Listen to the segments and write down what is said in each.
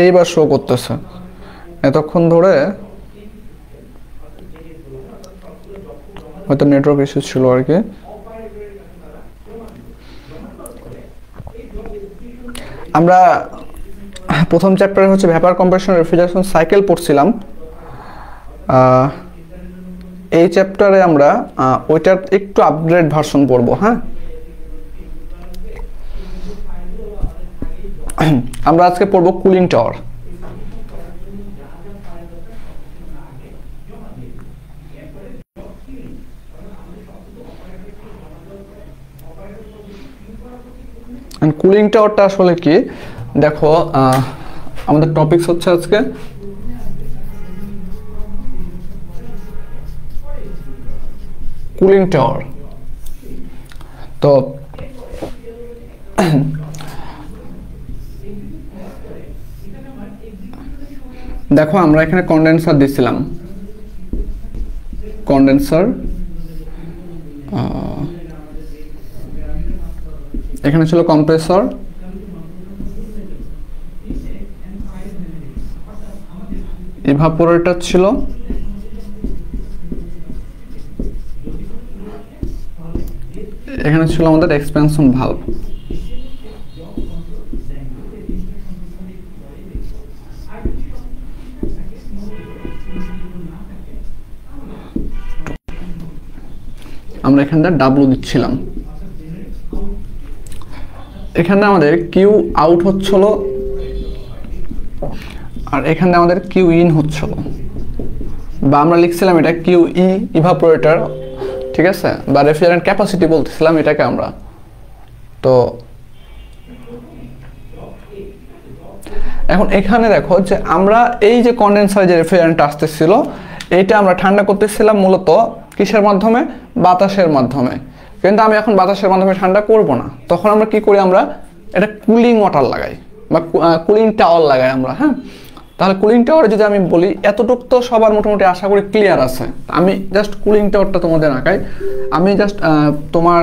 এইবার শো করতেছে, এতক্ষণ ধরে হয়তো নেটওয়ার্ক ইস্যু ছিল আর কি। আমরা প্রথম চ্যাপ্টারে হচ্ছে ভ্যাপার কম্প্রেশন রেফ্রিজারেশন সাইকেল পড়ছিলাম। এই চ্যাপ্টারে আমরা ওইটার একটু আপগ্রেড ভার্সন পড়বো। হ্যাঁ, আমরা আজকে পড়বো কুলিং টাওয়ার। কুলিং টাওয়ারটা আসলে কি, দেখো আমাদের টপিকস হচ্ছে আজকে কুলিং টাওয়ার। তো দেখো আমরা এখানে কন্ডেন্সার দিছিলাম, কন্ডেন্সার এখানে ছিল কম্প্রেসর, ইভাপোরেটর ছিল, এখানে ছিল আমাদের এক্সপ্যানশন ভালভ। আমরা এখানটা ডাব্লু দিচ্ছিলাম। এখানে আমাদের কিউ আউট হচ্ছিল আর এখানে আমাদের কিউ ইন হচ্ছিল, বা আমরা লিখছিলাম এটা কিউ ই ইভাপোরেটর, ঠিক আছে, বা রেফ্রিজারেন্ট ক্যাপাসিটি বলতেছিলাম এটাকে আমরা। তো এখন এখানে দেখো যে আমরা এই যে কন্ডেন্সারে যে রেফ্রিজারেন্ট আসতেছিল এইটা আমরা ঠান্ডা করতেছিলাম মূলত কিসের মাধ্যমে, বাতাসের মাধ্যমে। কিন্তু আমি এখন বাতাসের মাধ্যমে ঠান্ডা করব না, তখন আমরা কি করি, আমরা এটা কুলিং ওয়াটার লাগাই বা কুলিং টাওয়ার লাগাই আমরা। হ্যাঁ, তাহলে কুলিং টাওয়ারে যদি আমি বলি, এতটুকু তো সবার মোটামুটি আশা করি ক্লিয়ার আছে। আমি জাস্ট কুলিং টাওয়ারটা তোমাদের আঁকাই, আমি জাস্ট তোমার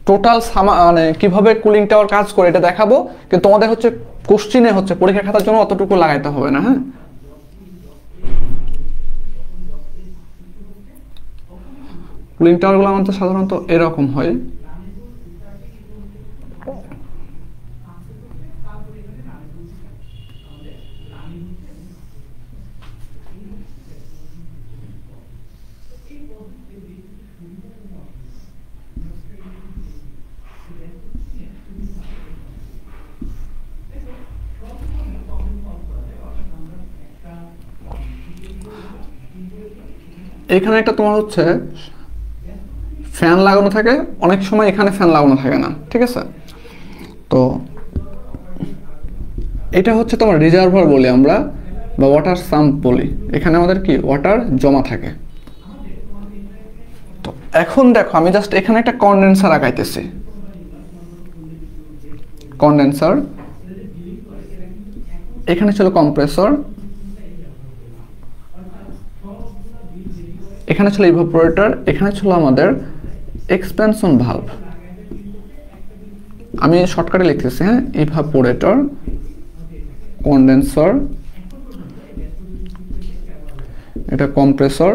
টোটাল মানে কিভাবে কুলিং টাওয়ার কাজ করে এটা দেখাবো, কিন্তু তোমাদের হচ্ছে কোশ্চিনে হচ্ছে পরীক্ষা খাতার জন্য অতটুকু লাগাইতে হবে না। হ্যাঁ, কুলিং টাওয়ারগুলো আমাদের সাধারণত এরকম হয়। এখানে একটা তোমার হচ্ছে ফ্যান লাগানো থাকে, অনেক সময় এখানে ফ্যান লাগানো থাকে না, ঠিক আছে। তো এটা হচ্ছে তোমার রিজার্ভার বলি আমরা, বা ওয়াটার সাম্প বলি। এখানে আমাদের কি ওয়াটার জমা থাকে। তো এখন দেখো আমি জাস্ট এখানে একটা কন্ডেন্সার আঁকাইতেছি, কন্ডেন্সার, এখানে ছিল কম্প্রেসর, এখানে ছিল ইভাপোরেটর, এখানে ছিল আমাদের এক্সপ্যানশন ভালভ। আমি শর্টকাটে লিখতেছি, হ্যাঁ, ইভাপোরেটর, কন্ডেন্সার, এটা কম্প্রেসর,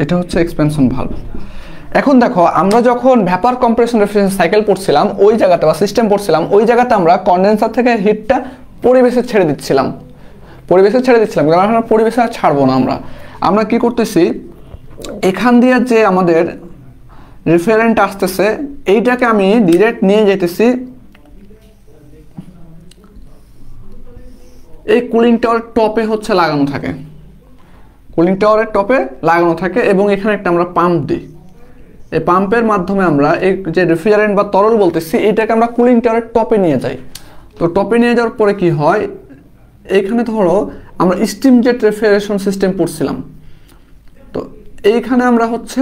এটা হচ্ছে এক্সপ্যানশন ভালভ। এখন দেখো আমরা যখন ভ্যাপার কম্প্রেশন রেফ্রিজারেশন সাইকেল পড়ছিলাম ওই জায়গাতে, বা সিস্টেম পড়ছিলাম ওই জায়গাতে, আমরা কন্ডেন্সার থেকে হিটটা পরিবেশে ছেড়ে দিচ্ছিলাম, কিন্তু আমরা পরিবেশে আর ছাড়বো না। আমরা কি করতেছি, এখান দিয়ে যে আমাদের রেফ্রিজারেন্ট আসতেছে এইটাকে আমি ডিরেক্ট নিয়ে যেতেছি এই কুলিং টাওয়ার টপে হচ্ছে লাগানো থাকে, কুলিং টাওয়ারের টপে লাগানো থাকে, এবং এখানে একটা আমরা পাম্প দিই। এই পাম্পের মাধ্যমে আমরা এই যে রেফ্রিজারেন্ট বা তরল বলতেছি এটাকে আমরা কুলিং টাওয়ারের টপে নিয়ে যাই। তো টপে নিয়ে যাওয়ার পরে কি হয়, এইখানে ধরো আমরা স্টিম জেট রেফ্রিজারেশন সিস্টেম পড়ছিলাম। তো এইখানে আমরা হচ্ছে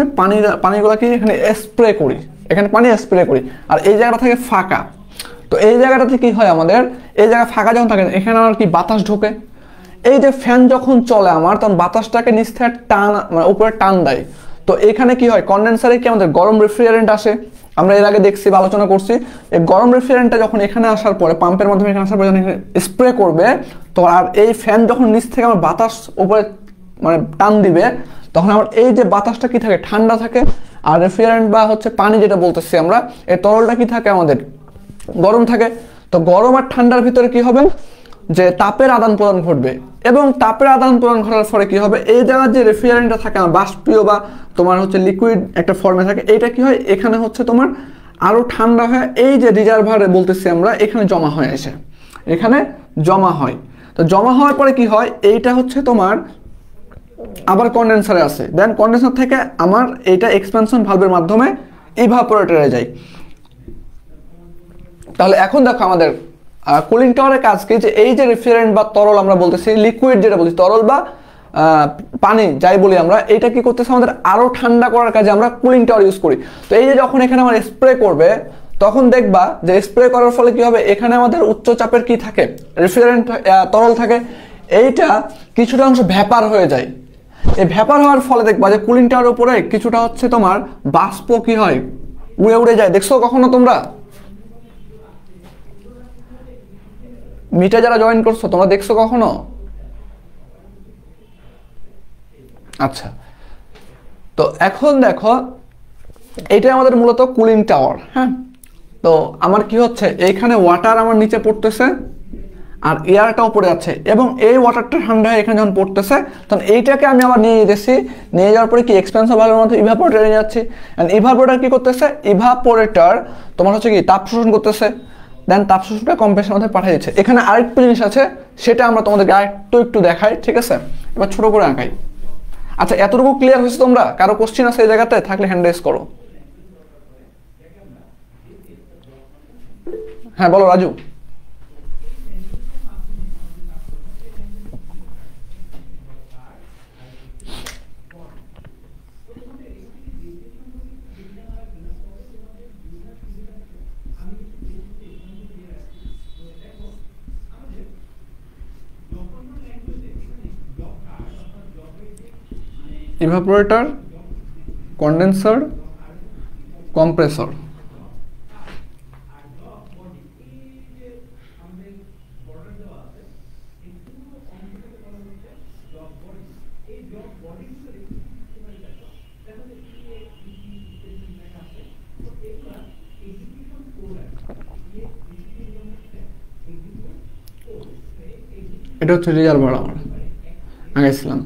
পানিগুলোকে এখানে স্প্রে করি, এখানে পানি স্প্রে করি, আর এই জায়গাটা থাকে ফাঁকা। তো এই জায়গাটাতে কি হয় আমাদের, এই জায়গা ফাঁকা যখন থাকে এখানে আমার কি বাতাস ঢোকে। এই যে ফ্যান যখন চলে আমার, তখন বাতাসটাকে নিচ থেকে টান মানে উপরে টান দেয়। তো এখানে কি হয়, কন্ডেন্সারে কি আমাদের গরম রেফ্রিজারেন্ট আসে, আমরা এর আগে দেখছি বা আলোচনা করছি। এই গরম রেফ্রিজারেন্টটা যখন এখানে আসার পরে, পাম্পের মাধ্যমে এখানে আসার পরে যখন স্প্রে করবে, তো আর এই ফ্যান যখন নিচ থেকে আমার বাতাস উপরে মানে টান দিবে, তখন আমার এই যে বাতাসটা কি থাকে, ঠান্ডা থাকে। আর রেফ্রিজারেন্ট বা হচ্ছে পানি যেটা বলতেছি আমরা, এই তরলটা কি থাকে আমাদের, গরম থাকে। তো গরম আর ঠান্ডার ভিতরে কি হবে, যে তাপের আদান প্রদান ঘটবে, এবং তাপের আদান প্রদান ঘটার ফলে কি হবে, এই জায়গার যে রেফ্রিজারেন্টটা থাকে আমার বাষ্পীয় বা তোমার হচ্ছে লিকুইড একটা ফর্মে থাকে, এইটা কি হয় এখানে হচ্ছে তোমার আরো ঠান্ডা হয়ে এই যে রিজার্ভারে বলতেছি আমরা, এখানে জমা হয়ে আসে, এখানে জমা হয়। তো জমা হওয়ার পরে কি হয়, এইটা হচ্ছে তোমার আবার কন্ডেন্সারে আসে, দেন কন্ডেন্সার থেকে আমার এইটা এক্সপ্যানশন ভালভের মাধ্যমে ইভাপোরেটরে যায়। তাহলে এখন দেখো আমাদের কুলিং টাওয়ারের কাজ কি, যে এই যে রেফ্রিজারেন্ট বা তরল আমরা বলতেছি, লিকুইড যেটা বলছি, তরল বা পানি যাই বলি আমরা, এটা কি করতেছে আমাদের আরো ঠান্ডা করার কাজে আমরা কুলিং টাওয়ার ইউজ করি। তো এই যে যখন এখানে আমার স্প্রে করবে, তখন দেখবা যে স্প্রে করার ফলে কি হবে, এখানে আমাদের উচ্চ চাপের কি থাকে, রেফ্রিজারেন্ট তরল থাকে, এইটা কিছুটা অংশ ভ্যাপার হয়ে যায়। এই ভ্যাপার হওয়ার ফলে দেখবা যে কুলিং টাওয়ারের উপরে কিছুটা হচ্ছে তোমার বাষ্প কি হয়, উড়ে উড়ে যায়। দেখছো কখনো তোমরা, মিটে যারা জয়েন করছো তোমরা দেখছো কখনো? আচ্ছা, তো এখন দেখো এটা আমাদের মূলত কুলিং টাওয়ার। হ্যাঁ, তো আমার কি হচ্ছে, এইখানে ওয়াটার আমার নিচে পড়তেছে আর এয়ারটা উপরে আছে, এবং এই ওয়াটারটা ঠান্ডা হয়ে এখানে যখন পড়তেছে, তখন এইটাকে আমি আবার নিয়ে যেতেছি, নিয়ে যাওয়ার পরে কি এক্সপেন্সিভ ভালোর মধ্যে ইভাপোরেটরে নিয়ে যাচ্ছি। অ্যান্ড ইভাপোরেটর কি করতেছে, ইভাপোরেটর তোমার হচ্ছে কি তাপ শোষণ করতেছে, দেন তাপ শোষণটা কম্প্রেসরের মধ্যে পাঠিয়ে দিচ্ছে। এখানে আরেকটু জিনিস আছে, সেটা আমরা তোমাদেরকে আরেকটু দেখাই, ঠিক আছে? এবার ছোট করে আঁকাই। আচ্ছা, এতটুকু ক্লিয়ার হয়েছে তোমরা? কারো কোশ্চেন আছে এই জায়গাতে? থাকলে হ্যান্ড রেজ করো। হ্যাঁ বলো রাজু। Evaporator, condenser, compressor. এটা হচ্ছে রিজার্ভার আমরা আগাইছিলাম,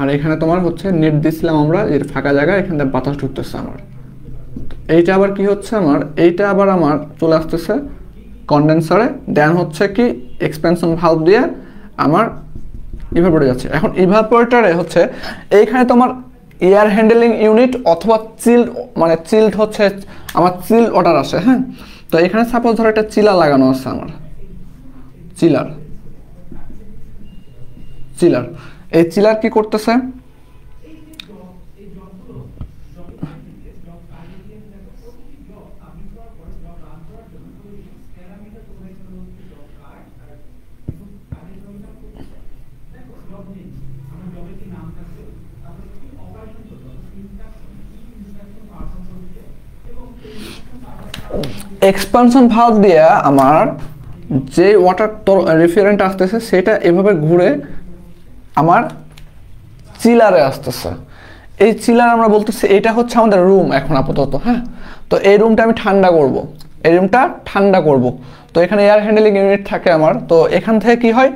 আর এখানে তোমার হচ্ছে নেট দিয়েছিলাম আমরা, এর ফাঁকা জায়গায় এখান থেকে বাতাস ঢুকতেছে আমার। এইটা আবার কি হচ্ছে আমার, এইটা আবার আমার চলে আসতেছে কন্ডেন্সারে, দেন হচ্ছে কি এক্সপেনশন ভালভ দিয়ে আমার ইভাপোরেটরে যাচ্ছে। এখন ইভাপোরেটরে হচ্ছে এইখানে তোমার এয়ার হ্যান্ডেলিং ইউনিট অথবা চিল্ড, মানে চিল্ড হচ্ছে আমার চিল্ড ওয়াটার আসে। হ্যাঁ, তো এখানে সাপোজ ধরো একটা চিলার লাগানো আছে আমার, চিলার এই চিলার কি করতেছে, এক্সপানশন ভালভ দিয়ে আমার যে ওয়াটার রেফ্রিজারেন্ট আসতেছে সেটা এভাবে ঘুরে আমার চিলারে আসতেছে। এই চিলার আমরা বলতেছি এটা হচ্ছে আমাদের রুম এখন আপাতত। হ্যাঁ, তো এই রুমটা আমি ঠান্ডা করব, এই রুমটা ঠান্ডা করব। তো এখানে এয়ার হ্যান্ডেলিং ইউনিট থাকে আমার। তো এখান থেকে কি হয়,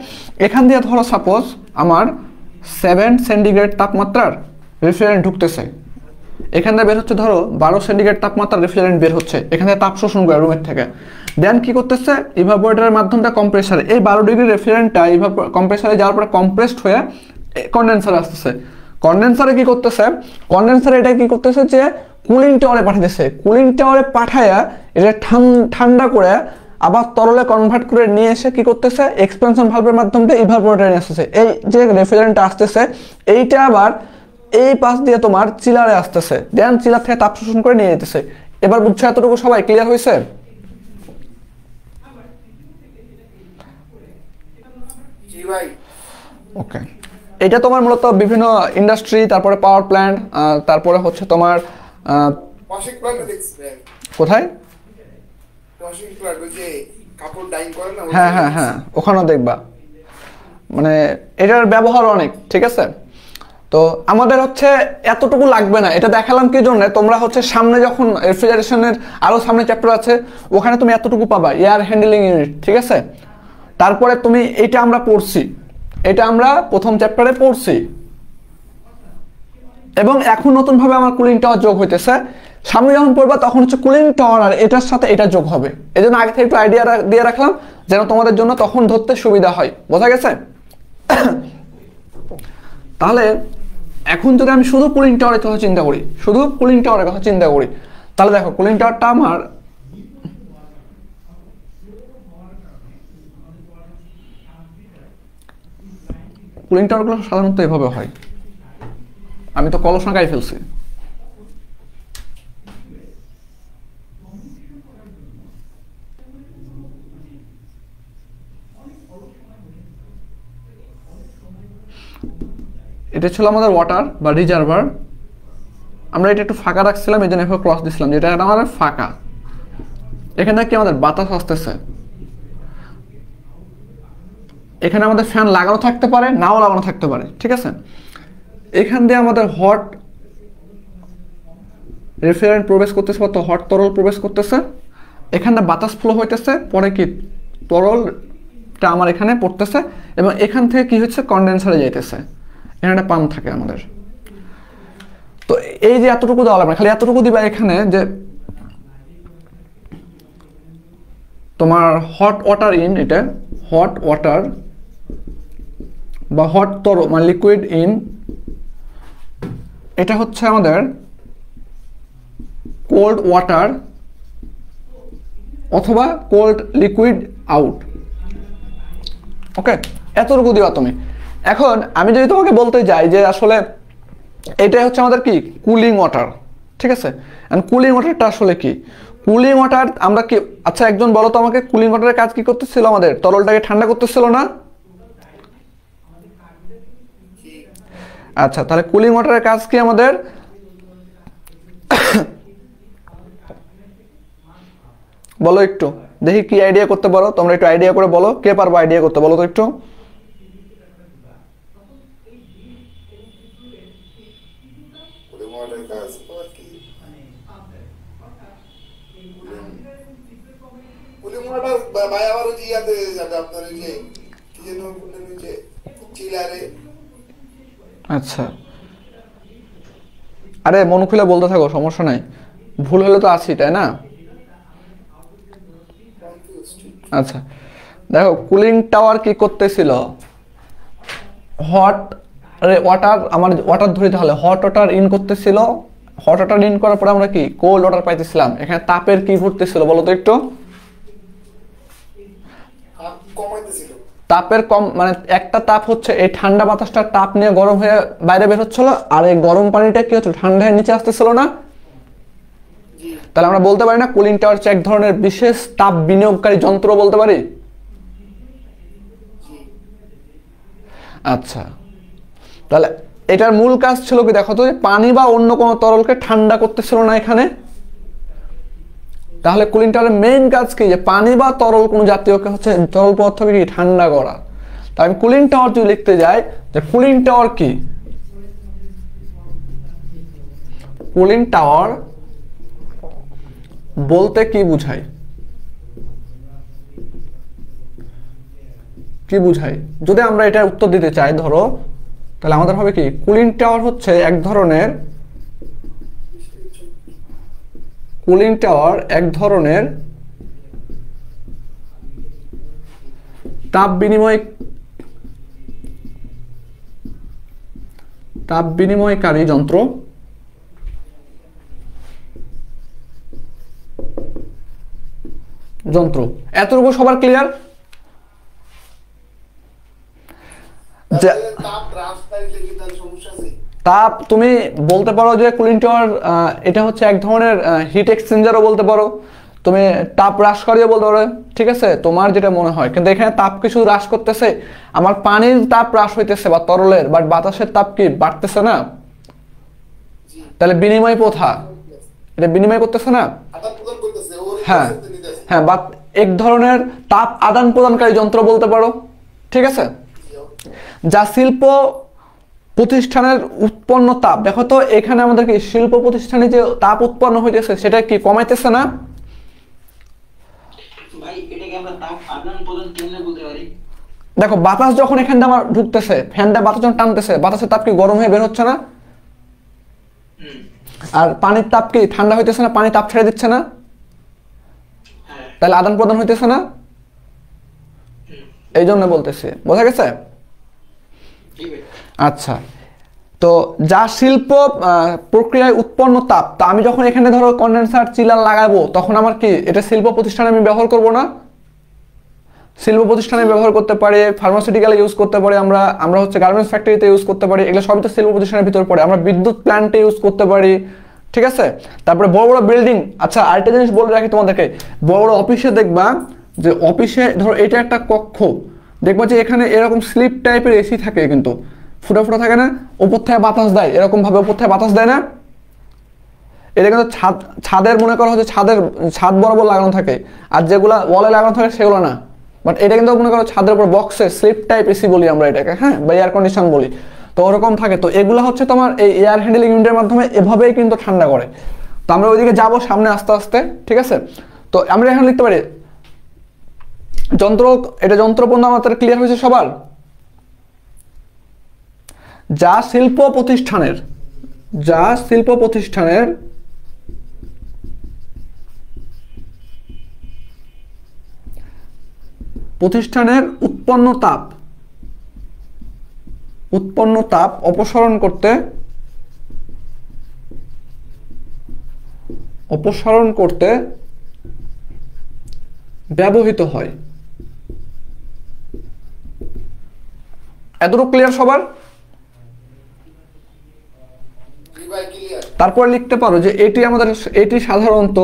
এখান দিয়ে ধরো সাপোজ আমার 7 সেন্টিগ্রেড তাপমাত্রার রেফ্রিজারেন্ট ঢুকতেছে, এখান থেকে বের হচ্ছে ধরো 12 সেন্টিগ্রেড তাপমাত্রার রেফ্রিজারেন্ট বের হচ্ছে, এখান থেকে তাপ শোষণ করে রুমের থেকে। দেন কি করতেছে, ইভাপোরেটরের মাধ্যমে কম্প্রেসারে এই 12 ডিগ্রি রেফ্রিজারেন্টটা কম্প্রেসারে যাওয়ার পরে কম্প্রেসড হয়ে কন্ডেন্সারে আসতেছে। কন্ডেন্সারে কি করতেছে, কন্ডেন্সারে এটা কি করতেছে যে কুলিং টাওয়ারে পাঠাতেছে, কুলিং টাওয়ারে পাঠায়া এটা ঠান্ডা করে আবার তরলে কনভার্ট করে নিয়ে এসে কি করতেছে, এক্সপেনশন ভালভের মাধ্যমে ইভাপোরেটরে নিয়ে আসতেছে। এই যে রেফ্রিজারেন্টটা আসতেছে এইটা আবার এই পাশ দিয়ে তোমার চিলারে আসতেছে, দেন চিলার থেকে তাপ শোষণ করে নিয়ে যেতেছে। এবার বুঝছো এতটুকু সবাই ক্লিয়ার হয়েছে? ওকে, এটা তোমার মূলত বিভিন্ন ইন্ডাস্ট্রি, তারপরে পাওয়ার প্ল্যান্ট, তারপরে হচ্ছে তোমার কোথায়, হ্যাঁ হ্যাঁ হ্যাঁ ওখানেও দেখবা, মানে এটার ব্যবহার অনেক, ঠিক আছে। তো আমাদের হচ্ছে এতটুকু লাগবে না, এটা দেখালাম কি জন্য, তোমরা হচ্ছে সামনে যখন রেফ্রিজারেশনের আরো সামনে চ্যাপ্টার আছে ওখানে তুমি এতটুকু পাবা, এয়ার হ্যান্ডলিং ইউনিট, ঠিক আছে। তারপরে তুমি এটা আমরা পড়ছি, এটা আমরা প্রথম চ্যাপ্টারে পড়ছি, এবং এখন নতুন ভাবে আমার কুলিং টাওয়ার যোগ হইতেছে। সামনে যখন পড়বা তখন হচ্ছে কুলিং টাওয়ার আর এটার সাথে এটা যোগ হবে, এই জন্য আগে থেকে একটু আইডিয়া দিয়ে রাখলাম যেন তোমাদের জন্য তখন ধরতে সুবিধা হয়। বোঝা গেছে? তাহলে এখন যদি আমি শুধু কুলিং টাওয়ারের কথা চিন্তা করি, শুধু কুলিং টাওয়ারের কথা চিন্তা করি, তাহলে দেখো কুলিং টাওয়ারটা আমার কুলিং টাওয়ারগুলো সাধারণত এভাবে হয়। আমি তো কলস নাগাই ফেলছি। এটা ছিল আমাদের ওয়াটার বা রিজার্ভার, আমরা এটা একটু ফাঁকা রাখছিলাম, এই জন্য এভাবে ক্রস দিচ্ছিলাম, যেটা আমাদের ফাঁকা। এখানে কি আমাদের বাতাস আসতেছে, এখানে আমাদের ফ্যান লাগানো থাকতে পারে, নাও লাগানো থাকতে পারে, ঠিক আছে। এখান দিয়ে আমাদের হট রেফ্রিজারেন্ট প্রবেশ করতেছে, বা হট তরল প্রবেশ করতেছে, এখানে বাতাস ফ্লো হইতেছে, পরে কি তরলটা আমার এখানে পড়তেছে, এবং এখান থেকে কি হচ্ছে কন্ডেন্সারে যাইতেছে, এখানে একটা পাম্প থাকে আমাদের। তো এই যে এতটুকু দেওয়া লাগবে, খালি এতটুকু দিবা এখানে যে তোমার হট ওয়াটার ইন, এটা হট ওয়াটার বা হট তরল মানে লিকুইড ইন, এটা হচ্ছে আমাদের কোল্ড ওয়াটার অথবা কোল্ড লিকুইড আউট। ওকে, এতটুকু দিবা তুমি। এখন আমি যদি তোমাকে বলতে যাই যে আসলে এটাই হচ্ছে আমাদের কি কুলিং ওয়াটার, ঠিক আছে। এন্ড কুলিং ওয়াটারটা আসলে কি, কুলিং ওয়াটার আমরা কি, আচ্ছা একজন বলো তো আমাকে, কুলিং ওয়াটারের কাজ কি করতেছিল, আমাদের তরলটাকে ঠান্ডা করতেছিল না? আচ্ছা, তাহলে কুলিং ওয়াটারের কাজ কি আমাদের, বলো একটু দেখি কি আইডিয়া করতে পারো তোমরা, একটু আইডিয়া করে বলো, কে পারবো আইডিয়া করতে, বলো তো একটু। আচ্ছা, আরে মন খুলে বলতে থাকো, সমস্যা নাই, ভুল হলে তো আছি, তাই না? আচ্ছা দেখো, কুলিং টাওয়ার কি করতেছিল, হট ওয়াটার, আমার ওয়াটার ধরিতে হলে হট ওয়াটার ইন করতেছিল, হট ওয়াটার ইন করার পরে আমরা কি কোল্ড ওয়াটার পাইতেছিলাম, এখানে তাপের কি ঘটতেছিল বলো তো একটু। তাপের কম মানে একটা তাপ হচ্ছে এই ঠান্ডা বাতাসটা তাপ নিয়ে গরম হয়ে বাইরে বের হচ্ছিল, আর এই গরম পানিটা কি হচ্ছে ঠান্ডা হয়ে নিচে আসতেছিল না। তাহলে আমরা বলতে পারি না কুলিং টাওয়ার হচ্ছে এক ধরনের বিশেষ তাপ বিনিয়োগকারী যন্ত্র, বলতে পারি। আচ্ছা, তাহলে এটার মূল কাজ ছিল কি দেখো তো, পানি বা অন্য কোনো তরলকে ঠান্ডা করতেছিল না এখানে। তাহলে কুলিং টাওয়ারের মেইন কাজ কি, যে পানি বা তরল কোন জাতীয়কে হচ্ছে তরল পদার্থকে কি ঠান্ডা করা। তাই আমি কুলিং টাওয়ার যদি লিখতে যাই, যে কুলিং টাওয়ার কি, কুলিং টাওয়ার বলতে কি বুঝায়, কি বুঝায়, যদি আমরা এটা উত্তর দিতে চাই ধরো, তাহলে আমাদের হবে কি কুলিং টাওয়ার হচ্ছে এক ধরনের, কুলিং টাওয়ার এক ধরনের তাপ বিনিময়কারী যন্ত্র, যন্ত্র। এতটুকু সবার ক্লিয়ার? তাপ তুমি বলতে পারো যে কুলিং টাওয়ার এটা হচ্ছে এক ধরনের হিট এক্সচেঞ্জারও বলতে পারো, তুমি তাপ হ্রাসকারীও বলতে পারো, ঠিক আছে, তোমার যেটা মনে হয়। কিন্তু এখানে তাপ কিছু হ্রাস করতেছে, আমার পানির তাপ হ্রাস হইতেছে বা তরলের, বাট বাতাসের তাপ কি বাড়তেছে না? তাহলে বিনিময় প্রথা, এটা বিনিময় করতেছে না? হ্যাঁ হ্যাঁ, বা এক ধরনের তাপ আদান প্রদানকারী যন্ত্র বলতে পারো, ঠিক আছে। যা শিল্প প্রতিষ্ঠানের উৎপন্ন তাপ, দেখো তো এখানে আমাদের কি শিল্প প্রতিষ্ঠানে যে তাপ উৎপন্ন হইতেছে সেটা কি কমাইতেছে না? দেখো বাতাস যখন এখানটা আমার ঢুকতেছে, ফ্যানটা বাতাস যখন টানতেছে, বাতাসের তাপ কি গরম হয়ে বের হচ্ছে না? আর পানির তাপ কি ঠান্ডা হইতেছে না? পানি তাপ ছেড়ে দিচ্ছে না? তাহলে আদান প্রদান হইতেছে না? এই জন্য বলতেছি, বোঝা গেছে? আচ্ছা, তো যা শিল্প প্রক্রিয়ায় উৎপন্ন তাপ, তা আমি যখন এখানে ধরো কন্ডেন্সার চিলার লাগাবো, তখন আমার কি এটা শিল্প প্রতিষ্ঠানে আমি ব্যবহার করব না? শিল্প প্রতিষ্ঠানে ব্যবহার করতে পারি, ফার্মাসিউটিক্যালে ইউজ করতে পারি, আমরা হচ্ছে গার্মেন্টস ফ্যাক্টরিতে ইউজ করতে পারি, এগুলো সবই তো শিল্প প্রতিষ্ঠানের ভিতরে পড়ে। আমরা বিদ্যুৎ প্ল্যান্টে ইউজ করতে পারি, ঠিক আছে। তারপরে বড় বড় বিল্ডিং, আচ্ছা আরেকটা জিনিস বলে রাখি তোমাদেরকে, বড় বড় অফিসে দেখবা যে অফিসে ধরো এটা একটা কক্ষ, দেখবা যে এখানে এরকম স্লিপ টাইপের এসি থাকে, কিন্তু ফুটা ফুটা থাকে না, উপর থেকে বাতাস দেয়, এরকম ভাবে উপর থেকে বাতাস দেয় না? এটা কিন্তু ছাদের মনে করা হচ্ছে ছাদ বরাবর লাগানো থাকে, আর যেগুলা ওয়ালে লাগানো থাকে সেগুলো না। বাট এটা কিন্তু মনে করো ছাদের উপর বক্সে স্লিপ টাইপ এসি বলি আমরা এটাকে, হ্যাঁ, বা এয়ার কন্ডিশন বলি, তো ওরকম থাকে। তো এগুলো হচ্ছে তোমার এই এয়ার হ্যান্ডেলিং ইউনিটের মাধ্যমে এভাবেই কিন্তু ঠান্ডা করে। তো আমরা ওইদিকে যাবো সামনে আস্তে আস্তে, ঠিক আছে। তো আমরা এখানে লিখতে পারি যন্ত্র, এটা যন্ত্রপণ্য আমাদের ক্লিয়ার হয়েছে সবার? যা শিল্প প্রতিষ্ঠানের উৎপন্ন তাপ অপসারণ করতে ব্যবহৃত হয়। এতটুকু ক্লিয়ার সবার? তারপর লিখতে পারো যে এটি সাধারণত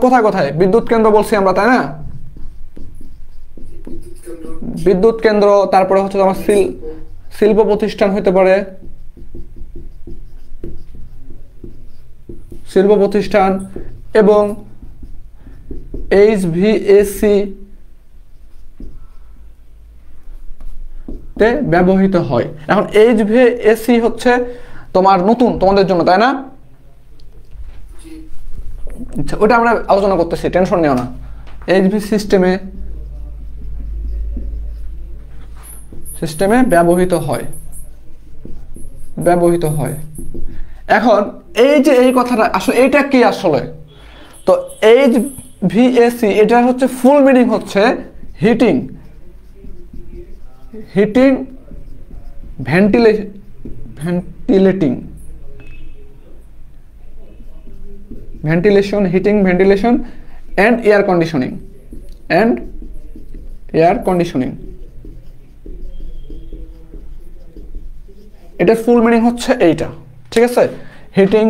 কোথায় কোথায় বিদ্যুৎ কেন্দ্র বলছি আমরা, তাই না? বিদ্যুৎ কেন্দ্র, তারপরে হচ্ছে তোমার শিল্প প্রতিষ্ঠান হতে পারে, শিল্প প্রতিষ্ঠান, এবং HVAC তে ব্যবহৃত হয়। এখন HVAC হচ্ছে তোমার নতুন তোমাদের জন্য, তাই না? আচ্ছা, ওটা আমরা আলোচনা করতেছি, টেনশন নিও না। HVAC সিস্টেমে ব্যবহৃত হয়। এখন এই যে এই কথাটা আসলে এইটা কি আসলে, তো HVAC এটা হচ্ছে ফুল মিনিং হচ্ছে heating ventilation and air conditioning এটার ফুল মিনিং হচ্ছে এইটা, ঠিক আছে, heating,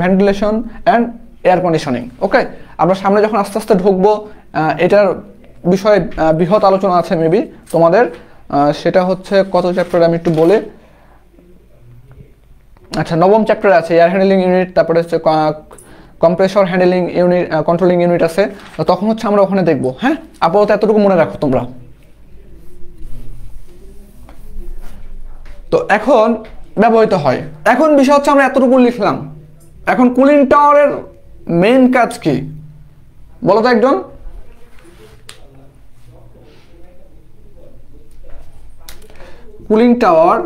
ventilation and air conditioning. Okay, আমরা সামনে যখন আস্তে আস্তে ঢুকবো এটার বিষয়ে বৃহৎ আলোচনা আছে মেবি তোমাদের, সেটা হচ্ছে কত চ্যাপ্টারে আমি একটু বলে, আচ্ছা 9ম চ্যাপ্টারে আছে এয়ার হ্যান্ডলিং ইউনিট, তারপরে হচ্ছে compressor handling unit, controlling unit আছে, তখন হচ্ছে আমরা ওখানে দেখবো। হ্যাঁ, আপাতত এতটুকু মনে রাখো তোমরা। তো এখন ব্যবহৃত হয়, এখন বিষয় হচ্ছে আমরা এতটুকু লিখলাম, এখন কুলিং টাওয়ারের মেইন কাজ কি বলো তো একজন? কুলিং টাওয়ার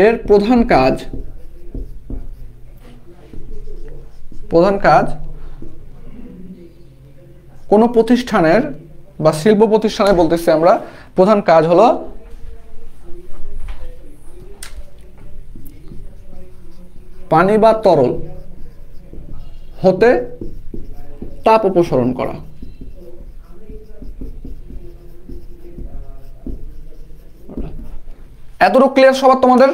এর প্রধান কাজ কোনো প্রতিষ্ঠানের বা শিল্প প্রতিষ্ঠানে বলতেছি আমরা, প্রধান কাজ হলো পানি বা তরল হতে তাপ অপসরণ করা। এতটুকু ক্লিয়ার সবার তোমাদের?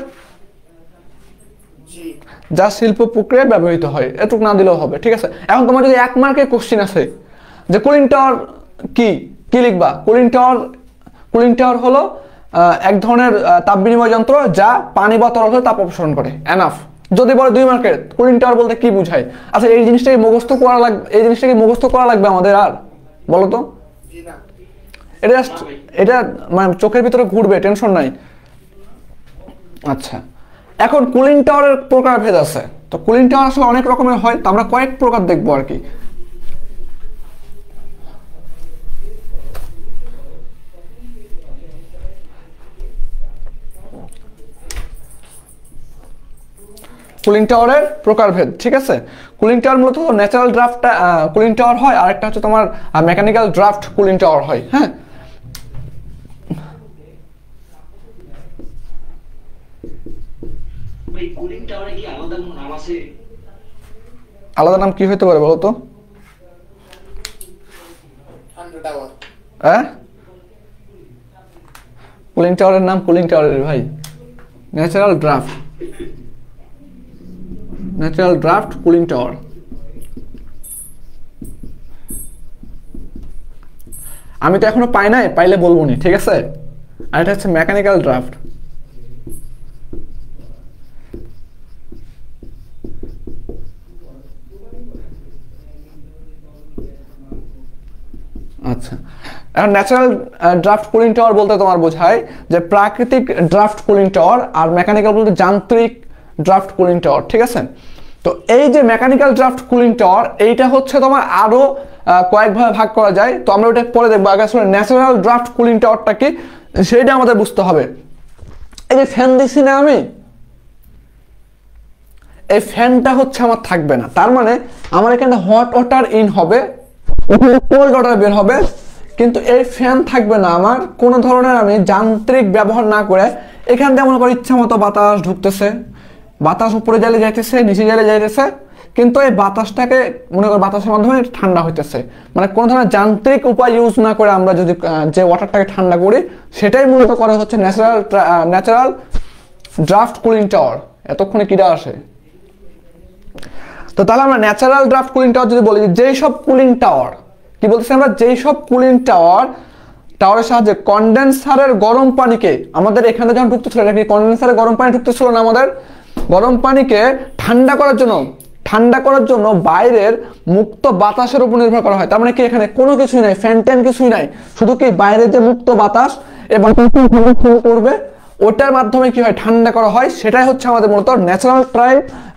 যা শিল্প প্রক্রিয়ায় ব্যবহৃত হয়, এটুকু না দিলেও হবে, ঠিক আছে। এখন তোমার যদি 1 মার্কের কোশ্চিন আছে যে কুলিং টাওয়ার কি, কি লিখবা? কুলিং টাওয়ার হলো এক ধরনের তাপ বিনিময় যন্ত্র যা পানি বা তরল হতে তাপ অপসরণ করে, এনাফ। যদি বলে 2 মার্কের কুলিং টাওয়ার বলতে কি বুঝায়, আচ্ছা এই জিনিসটাকে মুখস্থ করা লাগবে, এই জিনিসটাকে মুখস্থ করা লাগবে আমাদের আর? বলো তো। এটা জাস্ট এটা মানে চোখের ভিতরে ঘুরবে, টেনশন নাই। আচ্ছা, এখন কুলিং টাওয়ারের প্রকারভেদ আছে। তো কুলিং টাওয়ার আসলে অনেক রকমের হয়, তো আমরা কয়েক প্রকার দেখবো আর কি। কুলিং টাওয়ারের প্রকারভেদ, ঠিক আছে। কুলিং টাওয়ার মূলত ন্যাচারাল ড্রাফট কুলিং টাওয়ার হয়, আর একটা হচ্ছে তোমার মেকানিক্যাল ড্রাফট কুলিং টাওয়ার হয়। হ্যাঁ, আলাদা নাম কি হইতে পারে বলো তো? কুলিং টাওয়ারের নাম কুলিং টাওয়ারের ভাই ন্যাচারাল ড্রাফট কুলিং টাওয়ার। আমি তো এখনো পাই নাই, পাইলে বলবো নি, ঠিক আছে। আর এটা হচ্ছে মেকানিক্যাল ড্রাফট। আচ্ছা, এখন ন্যাচারাল ড্রাফট কুলিং টাওয়ার বলতে তোমার বোঝায় যে প্রাকৃতিক ড্রাফট কুলিং টাওয়ার, আর মেকানিক্যাল বলতে যান্ত্রিক ড্রাফট কুলিং টাওয়ার, ঠিক আছে। তো এই যে মেকানিক্যাল ড্রাফট কুলিং টাওয়ার, এইটা হচ্ছে তোমার আরো কয়েকভাবে ভাগ করা যায়। তো আমরা ওটা পরে দেখবো, আগে আসলে ন্যাচারাল ড্রাফট কুলিং টাওয়ারটা কি সেইটা আমাদের বুঝতে হবে। এই যে ফ্যান দিছি না আমি, এই ফ্যানটা হচ্ছে আমার থাকবে না, তার মানে আমার এখানে হট ওয়াটার ইন হবে, কোল্ড ওয়াটার বের হবে, কিন্তু এই ফ্যান থাকবে না আমার। কোনো ধরনের আমি যান্ত্রিক ব্যবহার না করে এখান থেকে মনে করি ইচ্ছা মতো বাতাস ঢুকতেছে, বাতাস উপরে জালে যাইতেছে, নিচে জালে যাইতেছে, কিন্তু এই বাতাসটাকে মনে করি বাতাসের মাধ্যমে ঠান্ডা হইতেছে। মানে কোনো ধরনের যান্ত্রিক উপায় ইউজ না করে আমরা যদি যে ওয়াটারটাকে ঠান্ডা করি, সেটাই মূলত করা হচ্ছে ন্যাচারাল ড্রাফট কুলিং টাওয়ার। এতক্ষণে কিটা আসে? তো তাহলে আমরা ন্যাচারাল ড্রাফট কুলিং টাওয়ার যদি বলি, যেই সব কুলিং টাওয়ার, কি বলতেছি আমরা, যেই সব কুলিং টাওয়ারের সাহায্যে কন্ডেন্সারের গরম পানিকে, আমাদের এখানে যখন ঢুকতেছিল এটা কি কন্ডেন্সারে গরম পানি ঢুকতেছিল না, আমাদের গরম পানিকে ঠান্ডা করার জন্য বাইরের মুক্ত বাতাসের উপর নির্ভর করা হয়। তার মানে কি এখানে কোনো কিছুই নাই, ফ্যান ট্যান কিছুই নাই, শুধু কি বাইরের যে মুক্ত বাতাস এই বাতাস করবে, ওটার মাধ্যমে কি হয় ঠান্ডা করা হয়। সেটাই হচ্ছে আমাদের মূলত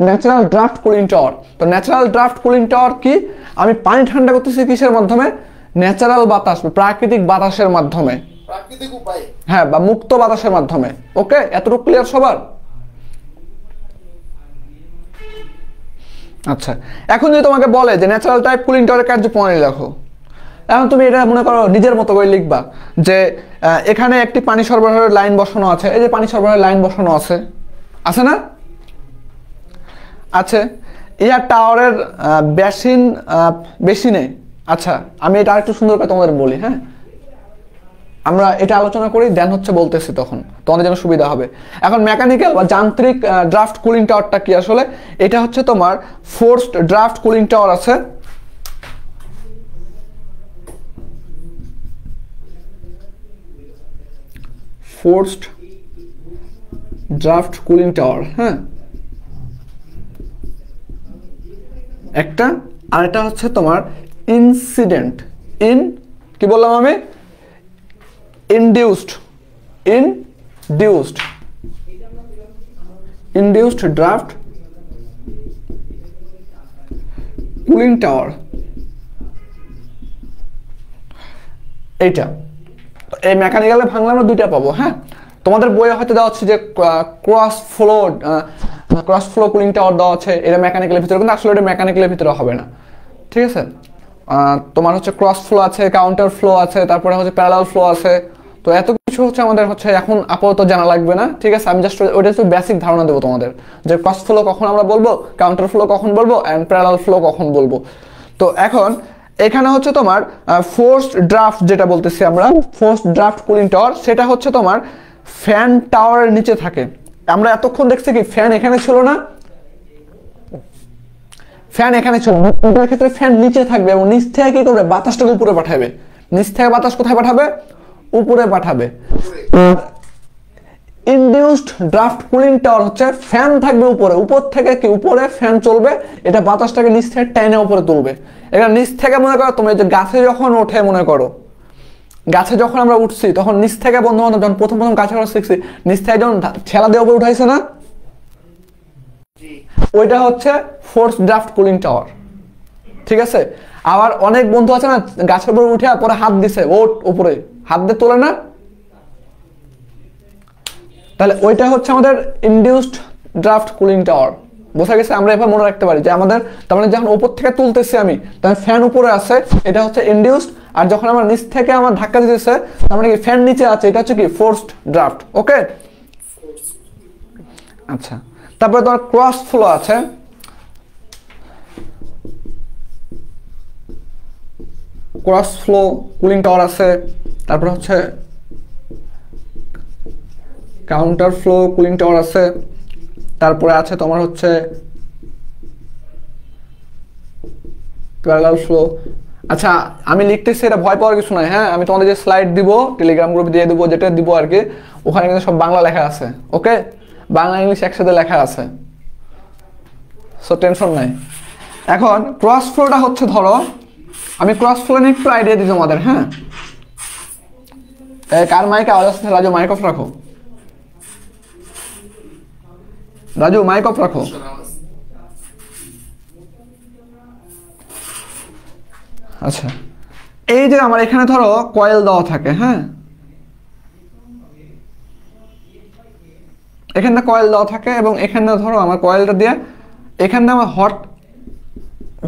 ন্যাচারাল ড্রাফট কুলিং টাওয়ার। তো ন্যাচারাল ড্রাফট কুলিং টাওয়ার কি, আমি পানি ঠান্ডা করতেছি কিসের মাধ্যমে? ন্যাচারাল বাতাস, প্রাকৃতিক বাতাসের মাধ্যমে, প্রাকৃতিক উপায়, হ্যাঁ, বা মুক্ত বাতাসের মাধ্যমে। ওকে, এতটুকু ক্লিয়ার সবার? আচ্ছা, এখন যদি তোমাকে বলে যে ন্যাচারাল টাইপ কুলিং টাওয়ারের কার্যপ্রণালী লেখো, এখন তুমি এটা মনে করো নিজের মতো করে লিখবা যে এখানে একটি পানি সরবরাহের লাইন বসানো আছে। এই যে পানি সরবরাহের লাইন বসানো আছে, আছে না? আছে। ইয়ার টাওয়ারের বেসিনে, আচ্ছা আমি এটা আরেকটু সুন্দর করে তোমাদের বলি। হ্যাঁ, আমরা এটা আলোচনা করি, দেন হচ্ছে বলতেছি, তখন তোমাদের জন্য সুবিধা হবে। এখন মেকানিক্যাল বা যান্ত্রিক ড্রাফট কুলিং টাওয়ারটা কি আসলে? এটা হচ্ছে তোমার ফোর্সড ড্রাফট কুলিং টাওয়ার আছে, ফোর্সড ড্রাফট কুলিং টাওয়ার, হ্যাঁ একটা। আর এটা হচ্ছে তোমার কি বললাম আমি, ইনডিউসড ড্রাফট কুলিং টাওয়ার। এইটা এই মেকানিক্যালে ভাঙলে আমরা দুইটা পাবো। হ্যাঁ, তোমাদের বইয়ে হয়তো দেওয়া হচ্ছে যে ক্রস ফ্লো কুলিং টাওয়ার দেওয়া আছে, এটা মেকানিক্যালের ভিতরে, কিন্তু আসলে এটা মেকানিক্যালের ভিতরে হবে না, ঠিক আছে। তোমার হচ্ছে ক্রস ফ্লো আছে, কাউন্টার ফ্লো আছে, তারপরে হচ্ছে প্যারালাল ফ্লো আছে, তো এত কিছু হচ্ছে আমাদের হচ্ছে এখন আপাতত জানা লাগবে না, ঠিক আছে? আমি জাস্ট ওইটা হচ্ছে বেসিক ধারণা দেবো তোমাদের, যে ক্রস ফ্লো কখন আমরা বলবো, কাউন্টার ফ্লো কখন বলবো, অ্যান্ড প্যারালাল ফ্লো কখন বলবো। তো এখন এখানে হচ্ছে তোমার ফোর্সড ড্রাফট যেটা বলতেছি আমরা, ফোর্সড ড্রাফট কুলিং টাওয়ার, সেটা হচ্ছে তোমার ফ্যান টাওয়ারের নিচে থাকে। আমরা এতক্ষণ দেখছি কি ফ্যান এখানে ছিল না, ফ্যান এখানে ছিল, এটার ক্ষেত্রে ফ্যান নিচে থাকবে এবং নিচ থেকে কি করবে, বাতাসটাকে উপরে পাঠাবে। নিচ থেকে বাতাস কোথায় পাঠাবে, উপরে পাঠাবে। ইনডিউসড ড্রাফট কুলিং টাওয়ার হচ্ছে ফ্যান থাকবে উপরে, উপর থেকে কি উপরে ফ্যান চলবে, এটা বাতাসটাকে নিচ থেকে টেনে উপরে তুলবে। এটা নিচ থেকে মনে করো তুমি যে গাছে যখন ওঠে, মনে করো গাছে যখন আমরা উঠছি তখন নিচ থেকে বন্ধু বান্ধব যখন প্রথম গাছে আমরা শিখছি, নিচ থেকে যখন ঠেলা দিয়ে উপরে উঠাইছে না, ওইটা হচ্ছে ফোর্স ড্রাফট কুলিং টাওয়ার, ঠিক আছে? আবার অনেক বন্ধু আছে না গাছের উপরে উঠে পরে হাত দিছে ওট উপরে, হাত দিয়ে তোলে না, তাহলে ওইটা হচ্ছে আমাদের ইনডিউসড ড্রাফট কুলিং টাওয়ার। বোঝা গেছে? আমরা এভাবে মনে রাখতে পারি যে আমাদের তার মানে যখন উপর থেকে তুলতেছি আমি, তখন ফ্যান উপরে আছে, এটা হচ্ছে ইনডিউসড, আর যখন আমার নিচ থেকে আমার ধাক্কা দিতেছে তার মানে কি ফ্যান নিচে আছে, এটা হচ্ছে কি ফোর্সড ড্রাফট। ওকে, আচ্ছা। তারপরে তোমার ক্রস ফ্লো আছে, ক্রস ফ্লো কুলিং টাওয়ার আছে, তারপরে হচ্ছে কাউন্টার ফ্লো কুলিং টাওয়ার আছে, তারপরে আছে তোমার হচ্ছে প্যারালাল ফ্লো। আচ্ছা, আমি লিখতেছি, এটা ভয় পাওয়ার কিছু নাই, হ্যাঁ? আমি তোমাদের যে স্লাইড দিব টেলিগ্রাম গ্রুপে দিয়ে দেবো, যেটা দিব আর কি, ওখানে কিন্তু সব বাংলা লেখা আছে। ওকে, বাংলা ইংলিশ একসাথে লেখা আছে, সো টেনশন নাই। এখন ক্রস ফ্লোটা হচ্ছে, ধরো আমি ক্রস ফ্লো নিয়ে একটু আইডিয়া দিই তোমাদের, হ্যাঁ? কার মাইক আওয়াজ আসছে? রাজু মাইক অফ রাখো, রাজু মাইক অফ রাখো। আচ্ছা, এই যে আমার এখানে ধরো কয়েল দেওয়া থাকে, হ্যাঁ? এখানটা কয়েল দেওয়া থাকে এবং এখানটা ধরো আমার কয়েলটা দিয়ে এখানটা আমার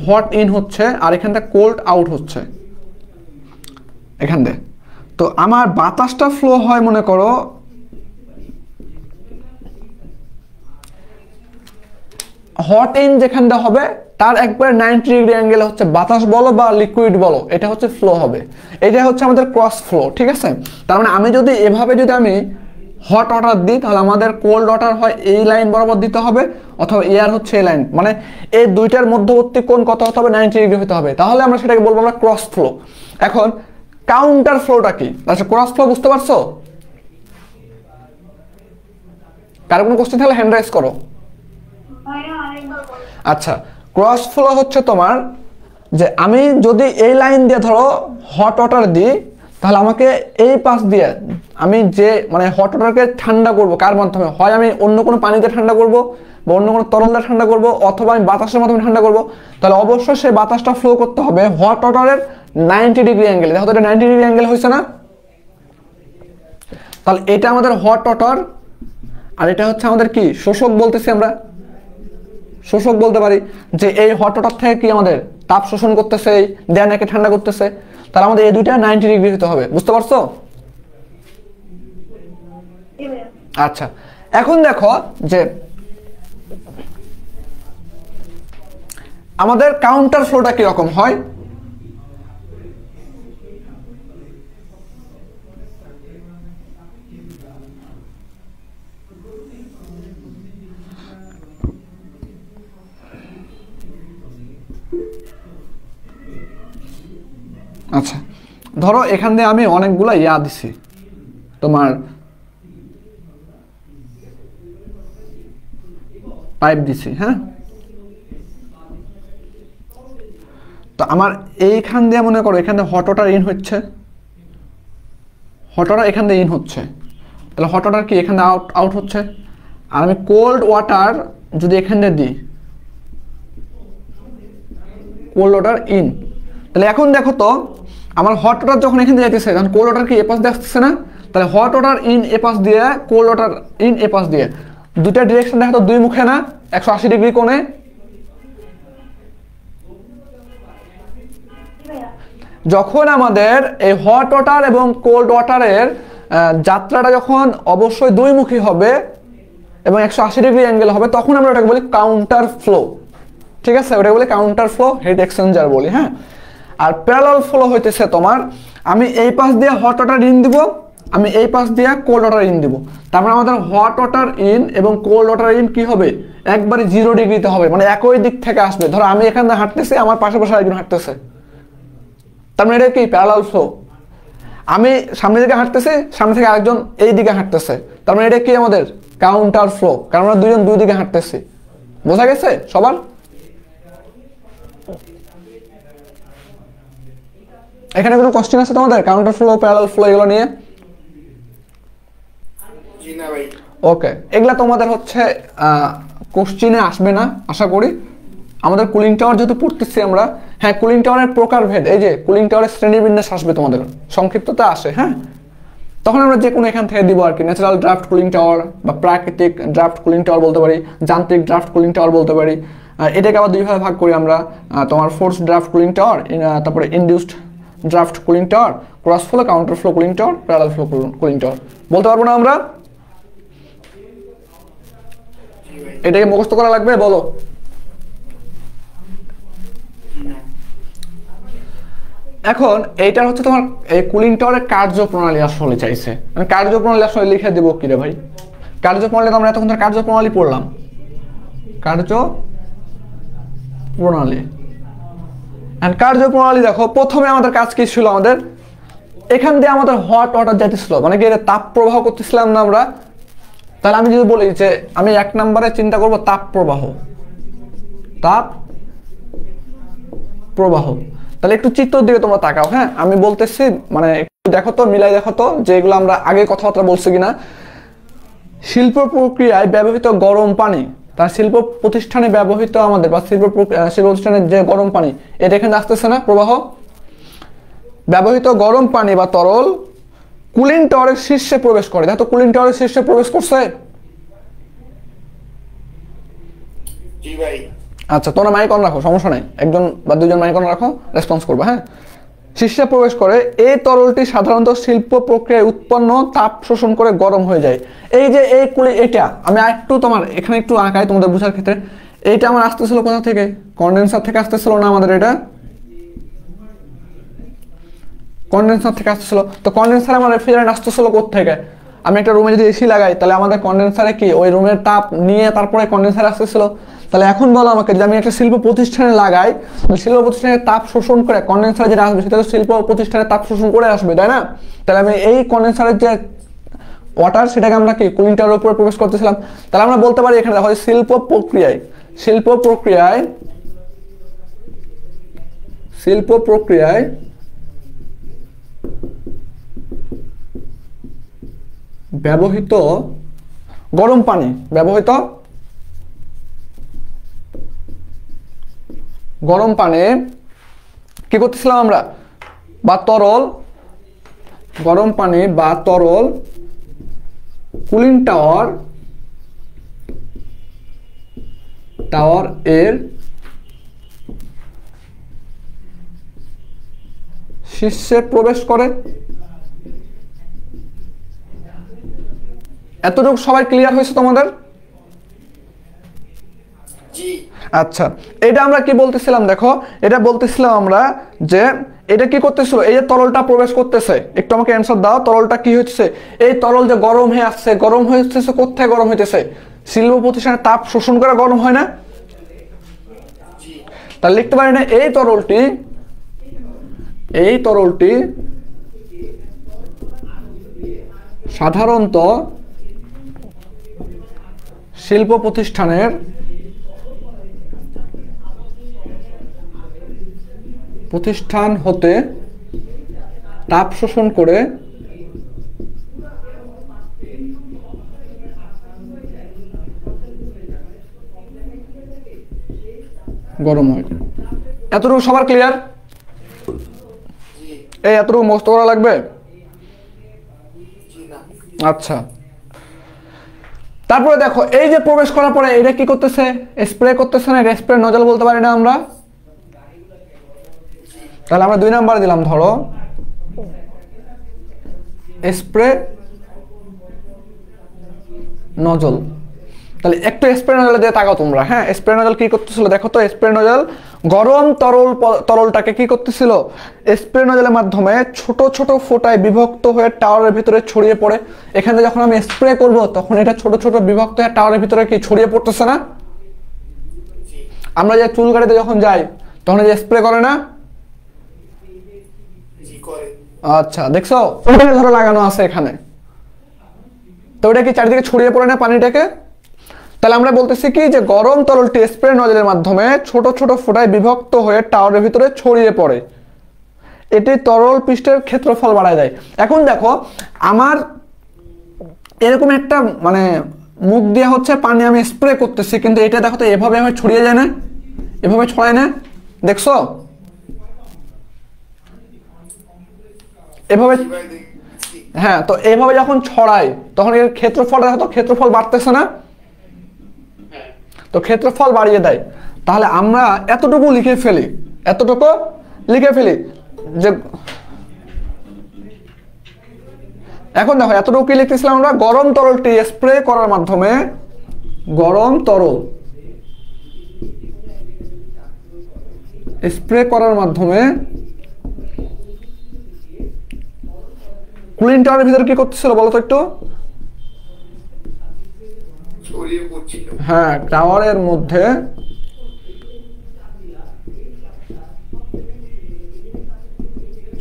হট ইন হচ্ছে আর এখানটা কোল্ড আউট হচ্ছে এখান দিয়ে। তো আমার বাতাসটা ফ্লো হয় মনে করো হট ইন যেখানটা হবে তার একবার 90 ডিগ্রি অ্যাঙ্গেলে হচ্ছে বাতাস বলো বা লিকুইড বলো, এটা হচ্ছে ফ্লো হবে। এটা হচ্ছে আমাদের ক্রস ফ্লো, ঠিক আছে? তার মানে আমি যদি এভাবে যদি আমি হট ওয়াটার দিই, তাহলে আমাদের কোল্ড ওয়াটার হয় এই লাইন বরাবর দিতে হবে, অথবা এয়ার হচ্ছে এই লাইন, মানে এই দুইটার মধ্যবর্তী কোণ কত হতে হবে, 90 ডিগ্রি হতে হবে, তাহলে আমরা সেটাকে বলবো আমরা ক্রস ফ্লো। এখন কাউন্টার ফ্লোটা কি? আচ্ছা, ক্রস ফ্লো বুঝতে পারছো? কারো কোনো কোশ্চেন থাকলে হ্যান্ড রাইজ করো। আচ্ছা, ক্রস ফ্লো হচ্ছে তোমার যে আমি যদি এই লাইন দিয়ে ধরো হট ওয়াটার দিই, তাহলে আমাকে এই পাশ দিয়ে আমি যে মানে হট ওয়াটারকে ঠান্ডা করব কার মাধ্যমে, হয় আমি অন্য কোনো পানিতে ঠান্ডা করব বা অন্য কোনো তরলে ঠান্ডা করব, অথবা আমি বাতাসের মাধ্যমে ঠান্ডা করব, তাহলে অবশ্যই সেই বাতাসটা ফ্লো করতে হবে হট ওয়াটারের 90 ডিগ্রি অ্যাঙ্গেলে। দেখো তো এটা 90 ডিগ্রি অ্যাঙ্গেল হয়েছে না? তাহলে এটা আমাদের হট ওয়াটার, আর এটা হচ্ছে আমাদের কি শোষক বলতেছি আমরা, শোষক বলতে পারি যে এই হট ওয়াটার থেকে কি আমাদের তাপ শোষণ করতেছে, দেন একে ঠান্ডা করতেছে, তাহলে আমাদের এই দুইটা 90 ডিগ্রি হতে হবে। বুঝতে পারছো? আচ্ছা, এখন দেখো যে আমাদের কাউন্টার ফ্লোটা কিরকম হয়। আচ্ছা, ধরো এখান দিয়ে আমি অনেকগুলো দিছি, তোমার পাইপ দিছি, হ্যাঁ? তো আমার এইখান দিয়ে মনে করো এখান দিয়ে হট ওয়াটার ইন হচ্ছে, হট ওয়াটার এখান দিয়ে ইন হচ্ছে, তাহলে হট ওয়াটার কি এখানে আউট হচ্ছে, আর আমি কোল্ড ওয়াটার যদি এখান দিয়ে দিই, কোল্ড ওয়াটার ইন, তাহলে এখন দেখো তো আমার হট ওয়াটার যখন এখান দিয়ে যাইতেছে তখন কোল্ড ওয়াটার কি এ পাশ দিয়ে আসতেছে না? তাহলে হট ওয়াটার ইন এ পাশ দিয়ে, কোল্ড ওয়াটার ইন এ পাশ দিয়ে, দুইটা ডিরেকশন দেখো তো দুই মুখে না, 180 ডিগ্রি কোণে। যখন আমাদের এই হট ওয়াটার এবং কোল্ড ওয়াটারের যাত্রাটা যখন অবশ্যই দুইমুখী হবে এবং 180 ডিগ্রি অ্যাঙ্গেল হবে তখন আমরা ওটাকে বলি কাউন্টার ফ্লো, ঠিক আছে, ওটাকে বলি কাউন্টার ফ্লো হিট এক্সচেঞ্জার বলি, হ্যাঁ। আর প্যারালাল ফ্লো হইতেছে তোমার আমি এই পাশ দিয়ে হট ওয়াটার ইন দিব, আমি এই পাশ দিয়ে কোল্ড ওয়াটার ইন দিব, তারপরে আমাদের হট ওয়াটার ইন এবং কোল্ড ওয়াটার ইন কি হবে একবারে 0 ডিগ্রিতে হবে, মানে একই দিক থেকে আসবে। ধরো আমি এখানে হাঁটতেছি, আমার পাশে পাশে আরেকজন হাঁটতেছে, তার মানে এটা কি প্যারালাল ফ্লো। আমি সামনের দিকে হাঁটতেছি, সামনে থেকে আরেকজন এই দিকে হাঁটতেছে, তার মানে এটা কি আমাদের কাউন্টার ফ্লো, কারণ আমরা দুজন দুই দিকে হাঁটতেছি। বোঝা গেছে সবার? এখানে কোনো কোশ্চেন আছে তোমাদের কাউন্টার ফ্লো প্যারালাল ফ্লো এগুলো নিয়ে? জি না ভাই। ওকে, এগুলা তোমাদের হচ্ছে কোশ্চেনে আসবে না আশা করি। আমাদের কুলিং টাওয়ার যেহেতু পড়তেছি আমরা, হ্যাঁ কুলিং টাওয়ারের প্রকারভেদ, এই যে কুলিং টাওয়ারের শ্রেণীবিন্যাস আসবে তোমাদের, সংক্ষিপ্ততে আসে, হ্যাঁ। তখন আমরা যে কোনো এখান থেকে দিব আর কি, ন্যাচারাল ড্রাফট কুলিং টাওয়ার বা প্রাকৃতিক ড্রাফট কুলিং টাওয়ার বলতে পারি, যান্ত্রিক ড্রাফট কুলিং টাওয়ার বলতে পারি। এটাকে আবার দুইভাবে ভাগ করি আমরা, তোমার ফোর্স ড্রাফট কুলিং টাওয়ার, তারপরে induced draft cooling tower, cross flow, counter flow cooling tower, parallel flow cooling tower বলতে পারবো না আমরা? এটাকে মুখস্থ করা লাগবে, বলো। এখন এইটা হচ্ছে তোমার এই কুলিং টাওয়ারের কার্যপ্রণালী আসলে চাইছে, আমি কার্যপ্রণালী আসলে লিখে দেবো কি রে ভাই? কার্যপ্রণালী তো আমরা এতক্ষণ ধরে কার্যপ্রণালী পড়লাম, কার্যপ্রণালী। কার্যপ্রণালী দেখো প্রথমে আমাদের কাজ কি ছিল, আমাদের এখান দিয়ে আমাদের হট ওয়াটার যাইতেছিল, মানে কি তাপ প্রবাহ করতেছিলাম না আমরা। তাহলে আমি যদি বলি যে আমি 1 নম্বরে চিন্তা করব তাপ প্রবাহ, তাপ প্রবাহ, তাহলে একটু চিত্রের দিকে তোমরা তাকাও, হ্যাঁ। আমি বলতেছি মানে একটু দেখো তো, মিলাই দেখো তো যে এগুলো আমরা আগে কথাবার্তা বলছি কিনা। শিল্প প্রক্রিয়ায় ব্যবহৃত গরম পানি, তার শিল্প প্রতিষ্ঠানে ব্যবহৃত আমাদের বা শিল্প প্রতিষ্ঠানের যে গরম পানি, এটা এখানে আসতেছে না প্রবাহ। ব্যবহৃত গরম পানি বা তরল কুলিং টাওয়ারের শীর্ষে প্রবেশ করে, দেখো কুলিং টাওয়ারের শীর্ষে প্রবেশ করছে। জি ভাই। আচ্ছা তোমরা মাইক অন রাখো, সমস্যা নাই, একজন বা দুজন মাইক অন রাখো, রেসপন্স করবে, হ্যাঁ। শীর্ষে প্রবেশ করে এই তরলটি সাধারণত শিল্প প্রক্রিয়ায় উৎপন্ন তাপ শোষণ করে গরম হয়ে যায়। এই যে এই এটা আমি একটু তোমার এখানে একটু আঁকাই তোমাদের বোঝার ক্ষেত্রে। এইটা আমার আসতেছিল কোথা থেকে? কন্ডেন্সার থেকে আসতেছিল না আমাদের, এটা কন্ডেন্সার থেকে আসতেছিল। তো কন্ডেন্সারে আমার রেফ্রিজারেন্ট আসতেছিল কোথেকে? আমি একটা রুমে যদি এসি লাগাই তাহলে আমাদের কন্ডেন্সারে কি ওই রুমের তাপ নিয়ে তারপরে কন্ডেন্সারে আসতেছিল। তাহলে এখন বলো আমাকে যে আমি একটা শিল্প প্রতিষ্ঠানে লাগাই, শিল্প প্রতিষ্ঠানের তাপ শোষণ করে কন্ডেন্সারে যেটা আসবে সেটা তো শিল্প প্রতিষ্ঠানের তাপ শোষণ করে আসবে, তাই না? তাহলে আমি এই কন্ডেন্সারের যে ওয়াটার সেটাকে আমরা কি কুলিং টাওয়ারের উপরে প্রবেশ করতেছিলাম। তাহলে আমরা বলতে পারি এখানে দেখো শিল্প প্রক্রিয়ায় ব্যবহৃত গরম পানি, কি করতেছিলাম আমরা, বা তরল, গরম পানি বা তরল কুলিং টাওয়ার এর শীর্ষে প্রবেশ করে। এতটুকু সবাই ক্লিয়ার হয়েছে তোমাদের? জি। আচ্ছা এটা আমরা কি বলতেছিলাম, দেখো এটা বলতেছিলাম আমরা যে এটা কি করতেছিল, এই যে তরলটা প্রবেশ করতেছে, একটু আমাকে অ্যান্সার দাও, তরলটা কি হচ্ছে? এই তরল যে গরম হয়ে আসছে, গরম হয়েছে কোথায় গরম হইতেছে? শিল্প প্রতিষ্ঠানে তাপ শোষণ করে গরম হয় না? তাহলে লিখতে পারি না এই তরলটি সাধারণত শিল্প প্রতিষ্ঠানের প্রতিষ্ঠান হতে তাপ শোষণ করে গরম হয়। এতটুকু সবার ক্লিয়ার? এই এতটুকু মুখস্থ করা লাগবে? আচ্ছা তারপরে দেখো এই যে প্রবেশ করার পরে এটা কি করতেছে, স্প্রে করতেছে না, স্প্রে নজল বলতে পারি না আমরা। তাহলে আমরা 2 নাম্বার দিলাম, ধরো স্প্রে নজল। তাহলে একটু স্প্রে নজলে দিয়ে তাকাও তোমরা। হ্যাঁ, স্প্রে নজল কি করতেছিল দেখো তো। স্প্রে নজল গরম তরলটাকে কি করতেছিল, স্প্রে নজলের মাধ্যমে ছোট ছোট ফোঁটায় বিভক্ত হয়ে টাওয়ারের ভিতরে ছড়িয়ে পড়ে। এখানে যখন আমি স্প্রে করব তখন এটা ছোট ছোট বিভক্ত হয়ে টাওয়ারের ভিতরে কি ছড়িয়ে পড়তেছে না? আমরা যে চুল কাটাতে যখন যাই তখন যে স্প্রে করে না? আচ্ছা, দেখছো ওটা ধরো লাগানো আছে এখানে, তো ওটা কি চারিদিকে ছড়িয়ে পড়ে না পানিটাকে? তাহলে আমরা বলতেছি কি যে গরম তরলটি স্প্রে নজলের মাধ্যমে ছোট ছোট ফোঁটায় বিভক্ত হয়ে টাওয়ারের ভিতরে ছড়িয়ে পড়ে। এটি তরল পৃষ্ঠের ক্ষেত্রফল বাড়ায় দেয়। এখন দেখো আমার এরকম একটা মানে মুখ দিয়ে হচ্ছে পানি আমি স্প্রে করতেছি, কিন্তু এটা দেখো তো এভাবে ছড়িয়ে যায় না, এভাবে ছড়ায় না, দেখছো? এভাবে, হ্যাঁ, তো এইভাবে যখন ছড়ায় তখন এর ক্ষেত্রফল দেখো তো, ক্ষেত্রফল বাড়তেছে না? তো ক্ষেত্রফল বাড়িয়ে দেয়। তাহলে আমরা এতটুকু লিখে ফেলি যে এখন দেখো এতটুকু কি লিখতেছিলাম আমরা, গরম তরলটি স্প্রে করার মাধ্যমে, গরম তরল স্প্রে করার মাধ্যমে কুলিং টাওয়ারের ভিতরে কি করতেছিল বলো তো একটু? হ্যাঁ, টাওয়ারের মধ্যে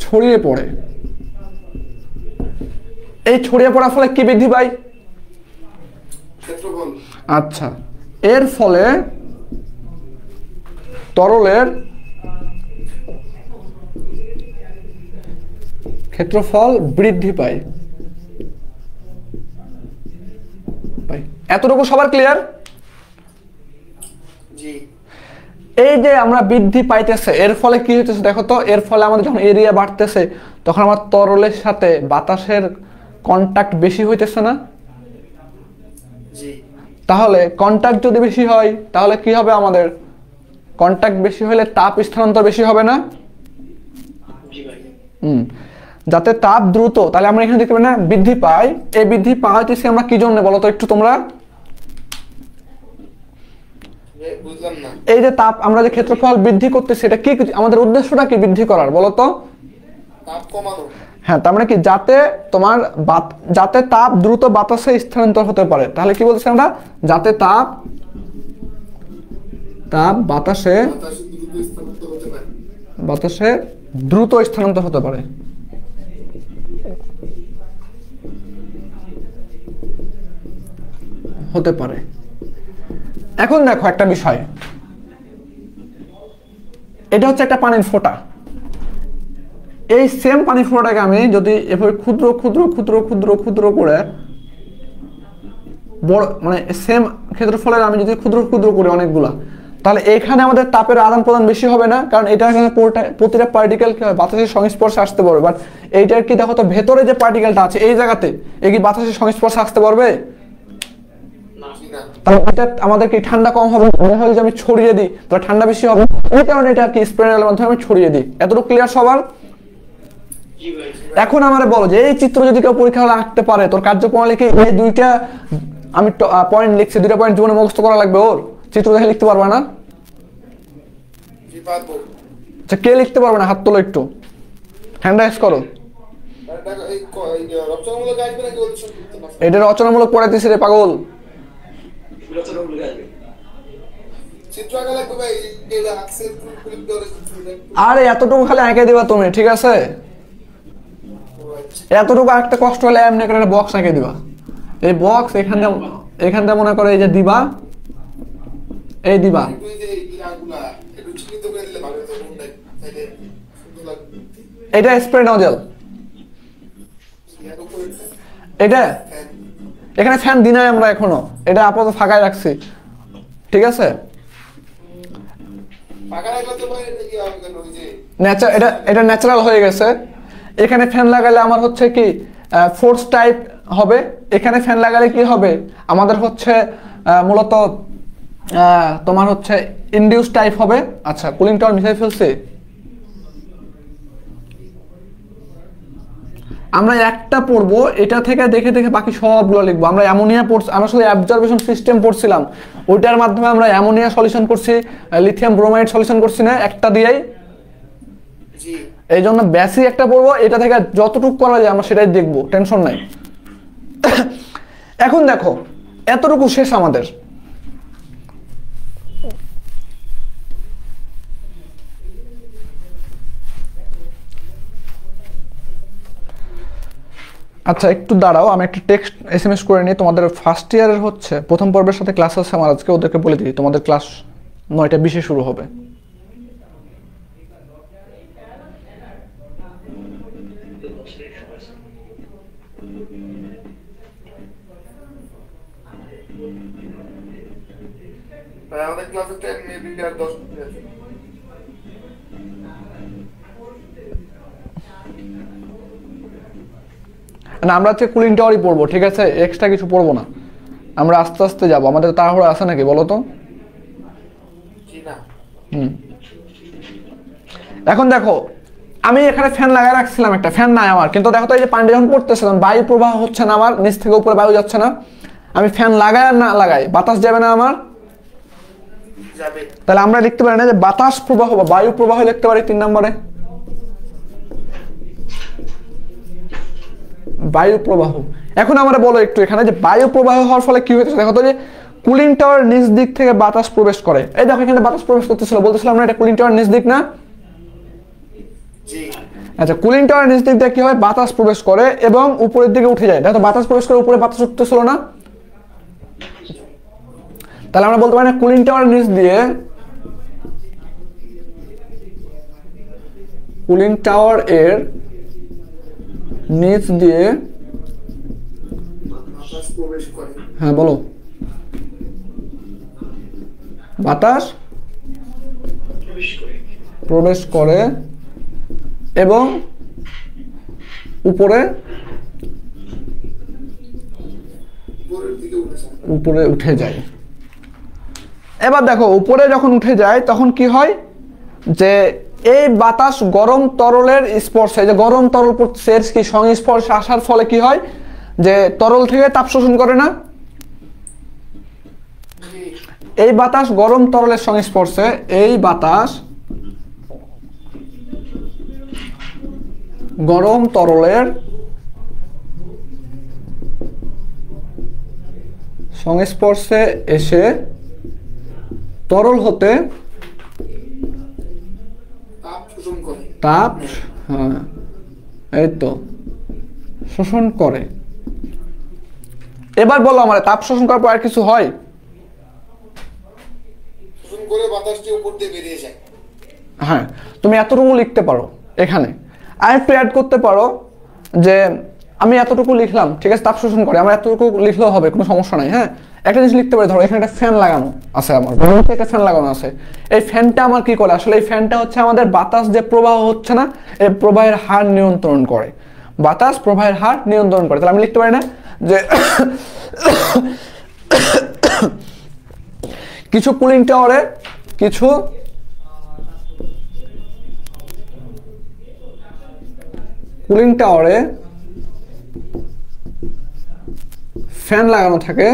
ছড়িয়ে পড়ে। এই ছড়িয়ে পড়ার ফলে কি বৃদ্ধি পায়? আচ্ছা, এর ফলে তরলের ক্ষেত্রফল বৃদ্ধি পায়। এতটুকু সবার ক্লিয়ার? এই যে আমরা বৃদ্ধি পাইতেছে এর ফলে কি হইতেছে দেখো তো, এর ফলে আমাদের যখন এরিয়া বাড়তেছে তখন আমার তরলের সাথে বাতাসের কন্টাক্ট বেশি হইতেছে না? তাহলে কন্টাক্ট যদি বেশি হয় তাহলে কি হবে, আমাদের কন্টাক্ট বেশি হলে তাপ স্থানান্তর বেশি হবে না? যাতে তাপ দ্রুত, তাহলে আমরা এখানে দেখতে পাই না বৃদ্ধি পাই। এই বৃদ্ধি পাইতেছি আমরা কি জন্য বলো তো একটু তোমরা? এই যে তাপ, আমরা যে ক্ষেত্রফল বৃদ্ধি করতেছি, এটা কি আমাদের উদ্দেশ্যটা কি বৃদ্ধি করার বলো তো? হ্যাঁ, তার মানে কি যাতে তোমার যাতে তাপ দ্রুত বাতাসে স্থানান্তর হতে পারে। তাহলে কি বলছি আমরা, যাতে তাপ বাতাসে দ্রুত স্থানান্তর হতে পারে। এখন দেখো একটা বিষয়, এটা হচ্ছে একটা পানির ফোঁটা। এই সেম পানির ফোঁটাটাকে আমি যদি এভাবে ক্ষুদ্র ক্ষুদ্র ক্ষুদ্র ক্ষুদ্র ক্ষুদ্র করে বড়, মানে সেম ক্ষেত্রফলের আমি যদি ক্ষুদ্র ক্ষুদ্র করি অনেকগুলা, তাহলে এখানে আমাদের তাপের আদান প্রদান বেশি হবে না? কারণ এটা প্রতিটা পার্টিকেল কি হয়, বাতাসের সংস্পর্শে আসতে পারবে। বাট এইটার কি দেখো তো ভেতরে যে পার্টিকেলটা আছে এই জায়গাতে, এ কি বাতাসের সংস্পর্শে আসতে পারবে? তাহলে এটা আমাদের কি ঠান্ডা কম হবে? মনে হয় যে আমি ছড়িয়ে দিই তাহলে ঠান্ডা বেশি হবে, এই কারণে এটা কি স্প্রে নজলের মাধ্যমে আমি ছড়িয়ে দিই। এতটুকু ক্লিয়ার সবার? এখন আমারে বলো যে এই চিত্র যদি কেউ পরীক্ষা হলে আঁকতে পারে, তোর কার্যপ্রণালীকে এই দুইটা আমি পয়েন্ট লিখছি, দুইটা পয়েন্ট জীবনে মুখস্থ করা লাগবে ওর, চিত্র দেখে লিখতে পারবে না? আচ্ছা, কে লিখতে পারবে না হাত তোলো একটু, হ্যান্ড রাইজ করো। এটা রচনামূলক পড়াইতেছি রে পাগল। আরে এতটুকু খালি এঁকে দিবা তুমি, ঠিক আছে? এতটুকু একটা কষ্ট হলে এমনি করে একটা বক্স এঁকে দিবা। এই বক্স এখান থেকে মনে করে এই যে দিবা, এই দিবা, এটা স্প্রে নজল। এটা এখানে ফ্যান দিই নাই আমরা এখনো, এটা আপাতত ফাঁকায় রাখছি, ঠিক আছে? এটা ন্যাচারাল হয়ে গেছে। এখানে ফ্যান লাগালে আমার হচ্ছে কি ফোর্স টাইপ হবে, এখানে ফ্যান লাগালে কি হবে আমাদের হচ্ছে মূলত তোমার হচ্ছে ইনডিউস টাইপ হবে। আচ্ছা, কুলিং টাওয়ার মিশাই ফেলছি। আমরা একটা পড়বো, এটা থেকে দেখে দেখে বাকি সবগুলো লিখবো। আমরা অ্যামোনিয়া পড়ছি, আমরা শুধু অ্যাবজর্বেশন সিস্টেম পড়ছিলাম, ওইটার মাধ্যমে আমরা অ্যামোনিয়া সলিউশন করছি, লিথিয়াম ব্রোমাইড সলিউশন করছি না একটা দিয়েই। জি এই জন্য বেসিক একটা পড়বো, এটা থেকে যতটুকু করা যায় আমরা সেটাই দেখবো, টেনশন নাই। এখন দেখো এতটুকু শেষ আমাদের। আচ্ছা একটু দাঁড়াও, আমি একটা টেক্সট এসএমএস করে নিই। তোমাদের ফার্স্ট ইয়ারের হচ্ছে প্রথম পর্বের সাথে ক্লাস আছে আমার আজকে, ওদেরকে বলে দিই তোমাদের ক্লাস 9:20 শুরু হবে। ভাই আমাদের ক্লাসে 10 মিনিট আর 10 মিনিট আছে। না আমরা হচ্ছে কুলিং টাওয়ারই পড়বো, ঠিক আছে, এক্সট্রা কিছু পড়বো না। আমরা আস্তে আস্তে যাবো, আমাদের তাড়াহুড়ো আছে নাকি বলো তো? জি না এখন দেখো আমি এখানে ফ্যান লাগায় রাখছিলাম, একটা ফ্যান নাই আমার, কিন্তু দেখো তো এই যে পানিটা যখন পড়তেছিলাম বায়ু প্রবাহ হচ্ছে না আমার, নিচ থেকে উপরে বায়ু যাচ্ছে না। আমি ফ্যান লাগাই আর না লাগাই বাতাস যাবে না আমার, যাবে। তাহলে আমরা লিখতে পারি না যে বাতাস প্রবাহ বা বায়ু প্রবাহ লিখতে পারি 3 নম্বরে বায়ু প্রবাহ। এখন আমরা বলো একটু এখানে যে বায়ু প্রবাহ হওয়ার ফলে কি হয়েছে, দেখো তো যে কুলিং টাওয়ার নিচ দিক থেকে বাতাস প্রবেশ করে, এই দেখো এখানে বাতাস প্রবেশ করতেছিল, বলতেছিলাম না এটা কুলিং টাওয়ার নিচ দিক না? জি আচ্ছা কুলিং টাওয়ার নিচ দিক দিয়ে কি হয়, বাতাস প্রবেশ করে এবং উপরের দিকে উঠে যায়। দেখো বাতাস প্রবেশ করে উপরে বাতাস উঠতেছিল না, তাহলে আমরা বলতে পারি না কুলিং টাওয়ার নিচ দিয়ে, কুলিং টাওয়ার এর নিচ দিয়ে, বাতাস প্রবেশ করে। হ্যাঁ বলো, বাতাস প্রবেশ করে এবং উপরে উপরের দিকে উঠে যায়। উপরে উঠে যায়। এবার দেখো উপরে যখন উঠে যায় তখন কি হয়, যে এই বাতাস গরম তরলের স্পর্শে, যে গরম তরল পড়ছে এর কি সংস্পর্শে আসার ফলে কি হয়, যে তরল থেকে তাপ শোষণ করে না, জি এই বাতাস গরম তরলের সংস্পর্শে, এই বাতাস গরম তরলের সংস্পর্শে এসে তরল হতে তাপ শোষণ করে। তাপ, হ্যাঁ এই তো, শোষণ করে। এবার বলো আমার তাপ শোষণ করার পর আর কিছু হয়? শোষণ করে বাতাসটি উপর দিয়ে বেরিয়ে যায়। হ্যাঁ তুমি এতটুকু লিখতে পারো এখানে, আর একটু অ্যাড করতে পারো যে আমি এতটুকু লিখলাম, ঠিক আছে, তাপ শোষণ করে, আমার এতটুকু লিখলেও হবে, কোনো সমস্যা নাই। হ্যাঁ একটা জিনিস লিখতে পারি, ধরো এখানে একটা ফ্যান লাগানো আছে, আমার একটা ফ্যান লাগানো আছে, এই ফ্যানটা আমার কি করে, আসলে এই ফ্যানটা হচ্ছে আমাদের বাতাস যে প্রবাহ হচ্ছে না এই প্রবাহের হার নিয়ন্ত্রণ করে, বাতাস প্রবাহের হার নিয়ন্ত্রণ করে। তাহলে আমি লিখতে পারি না যে কিছু কুলিং টাওয়ারে, কিছু কুলিং টাওয়ারে ফ্যান লাগানো থাকে,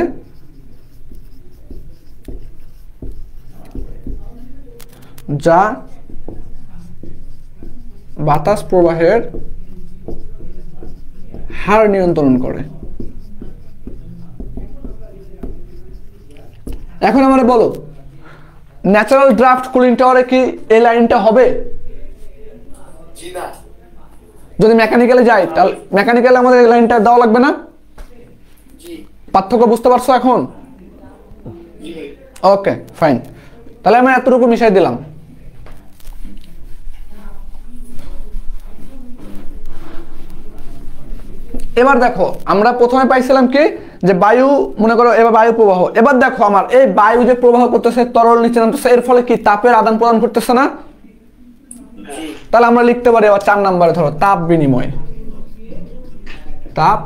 যা বাতাস প্রবাহের হার নিয়ন্ত্রণ করে। এখন আমরা বলো ন্যাচারাল ড্রাফট কুলিং টাওয়ারে কি এই লাইনটা হবে? জি না যদি মেকানিক্যালে যাই তাহলে মেকানিক্যালে আমাদের এই লাইনটা দেওয়া লাগবে না? জি পার্থক্য বুঝতে পারছো এখন? জি ওকে ফাইন, তাহলে আমরা এতটুকু মিশাই দিলাম। এবার দেখো আমরা প্রথমে পাইছিলাম কি, যে বায়ু, মনে করো এবার বায়ু প্রবাহ। এবার দেখো আমার এই বায়ু যে প্রবাহ করতেছে, তরল নিচে নামতেছে, এর ফলে কি তাপের আদান প্রদান করতেছে না? জি তাহলে আমরা লিখতে পারি আবার 4 নম্বরে, ধরো তাপ বিনিময়, তাপ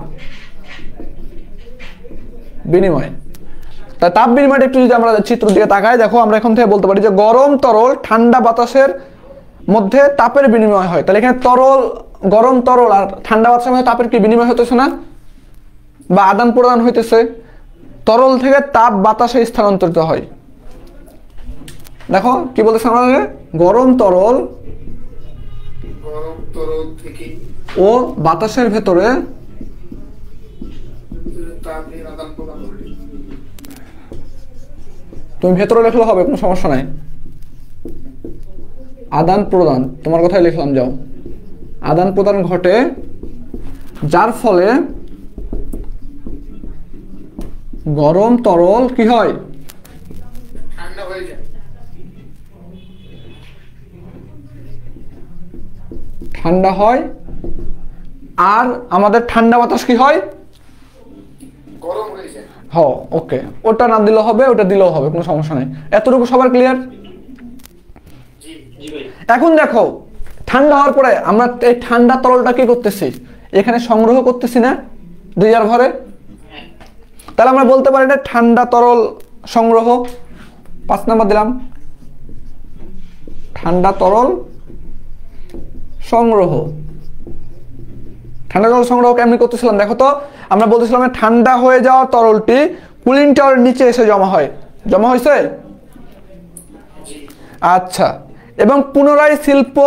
বিনিময়। তা তাপ বিনিময়টা একটু যদি আমরা চিত্র দিকে তাকাই, দেখো আমরা এখন থেকে বলতে পারি যে গরম তরল ঠান্ডা বাতাসের মধ্যে তাপের বিনিময় হয়। তাহলে এখানে তরল গরম তরল আর ঠান্ডা বাতাসের মধ্যে তাপের কি বিনিময় হতেছে না, বা আদান প্রদান হইতেছে? তরল থেকে তাপ বাতাসে স্থানান্তরিত হয়। দেখো কি বলতেছে আমাদের, গরম তরল থেকে ও বাতাসের ভেতরে তাপের আদান প্রদান ঘটে। তুমি ভেতরে লিখলে হবে, কোনো সমস্যা নাই। আদান প্রদান তোমার কথাই লিখলাম, যাও। আদান প্রদান ঘটে যার ফলে গরম তরল কি হয়, ঠান্ডা হয়ে যায়। ঠান্ডা হয়। আর আমাদের ঠান্ডা বাতাস কি হয়, গরম হয়ে যায়। ওকে, ওটা না দিলেও হবে, ওটা দিলেও হবে, কোনো সমস্যা নেই। এতটুকু সবার ক্লিয়ার? জি জি ভাই। এখন দেখো ঠান্ডা হওয়ার পরে আমরা এই ঠান্ডা তরলটা কি করতেছি, এখানে সংগ্রহ করতেছি না রিজার্ভারে। তাহলে আমরা বলতে পারি এটা ঠান্ডা তরল সংগ্রহ। 5 নাম্বার দিলাম, ঠান্ডা তরল সংগ্রহ। ঠান্ডা তরল সংগ্রহ কেমনি করতেছিলাম দেখো তো, আমরা বলতেছিলাম ঠান্ডা হয়ে যাওয়া তরলটি কুলিং টাওয়ারের নিচে এসে জমা হয়। জমা হয়েছে? আচ্ছা। এবং পুনরায় শিল্প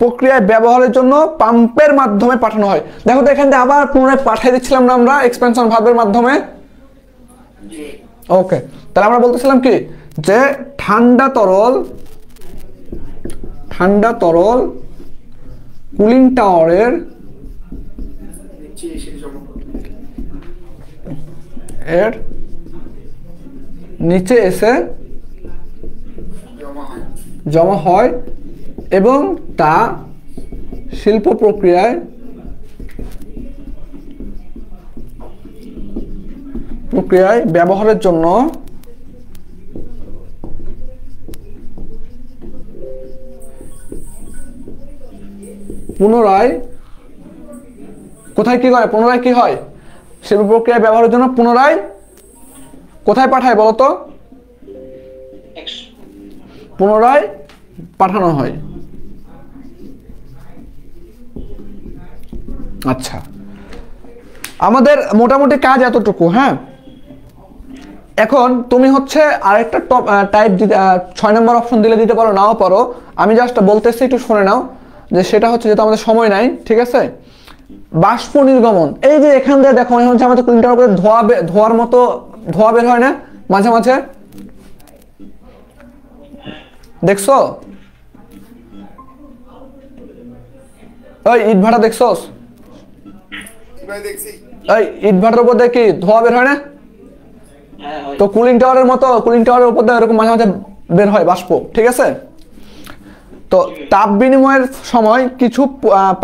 প্রক্রিয়ায় ব্যবহারের জন্য পাম্পের মাধ্যমে পাঠানো হয়। দেখো তো এখান থেকে আবার পুনরায় পাঠিয়ে দিচ্ছিলাম না আমরা এক্সপেনশন ভার্বের মাধ্যমে। ওকে, তাহলে আমরা বলতেছিলাম কি যে ঠান্ডা তরল কুলিং টাওয়ারের নিচে এসে জমা হয় এবং তা শিল্প প্রক্রিয়ায় ব্যবহারের জন্য পুনরায় কোথায় কি হয়, পুনরায় কি হয়, শিল্প প্রক্রিয়ায় ব্যবহারের জন্য পুনরায় কোথায় পাঠায় বলতো, পুনরায় পাঠানো হয়। আচ্ছা, আমাদের মোটামুটি কাজ এতটুকু। হ্যাঁ, এখন তুমি হচ্ছে আরেকটা টাইপ 6 নম্বর অপশন দিলে দিতে পারো, নাও পারো। আমি জাস্ট বলতেছি, একটু শুনে নাও। যে সেটা হচ্ছে, যেহেতু আমাদের সময় নাই, ঠিক আছে, বাষ্প নির্গমন। এই যে এখান থেকে দেখো মনে হচ্ছে আমাদের কুলিং টাওয়ার করে ধোয়ার মতো ধোয়া বের হয় না মাঝে মাঝে, দেখছো? ওই ইট ভাটা দেখছোস? এই ইট ভাটার উপর দিয়ে কি ধোয়া বের হয় না? তো কুলিং টাওয়ারের মতো, কুলিং টাওয়ারের উপর দিয়ে এরকম মাঝে মাঝে বের হয় বাষ্প, ঠিক আছে? তো তাপ বিনিময়ের সময় কিছু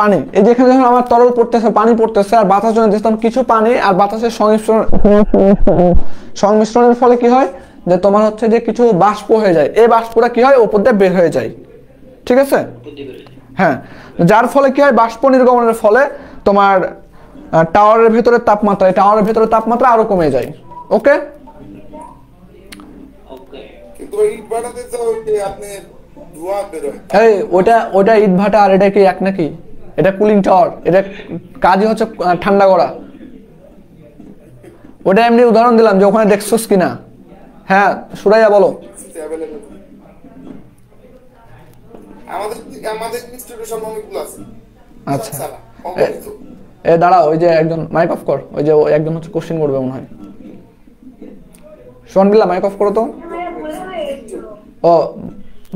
পানি, এই যেখানে যখন আমার তরল পড়তেছে, পানি পড়তেছে, আর বাতাস যখন দিচ্ছে, কিছু পানি আর বাতাসের সংমিশ্রণের ফলে কি হয়, যে তোমার হচ্ছে যে কিছু বাষ্প হয়ে যায়। এই বাষ্পটা কি হয়, উপর দিয়ে বের হয়ে যায়, ঠিক আছে? হ্যাঁ, যার ফলে কি হয়, বাষ্প নির্গমনের ফলে তোমার টাওয়ারের ভেতরের তাপমাত্রা আরো কমে যায়। ওকে, এই ওটা ইট ভাটা আর এটা কি এক নাকি? এটা কুলিং টাওয়ার, এটা কাজই হচ্ছে ঠান্ডা করা। ওটা এমনি উদাহরণ দিলাম যে ওখানে দেখছোস কিনা। হ্যাঁ সুরাইয়া বলো। আচ্ছা, এ দাঁড়াও, ওই যে একজন মাইক অফ কর, ওই যে একজন হচ্ছে কোশ্চেন করবে মনে হয়। শোনবিল্লা মাইক অফ করো তো। ও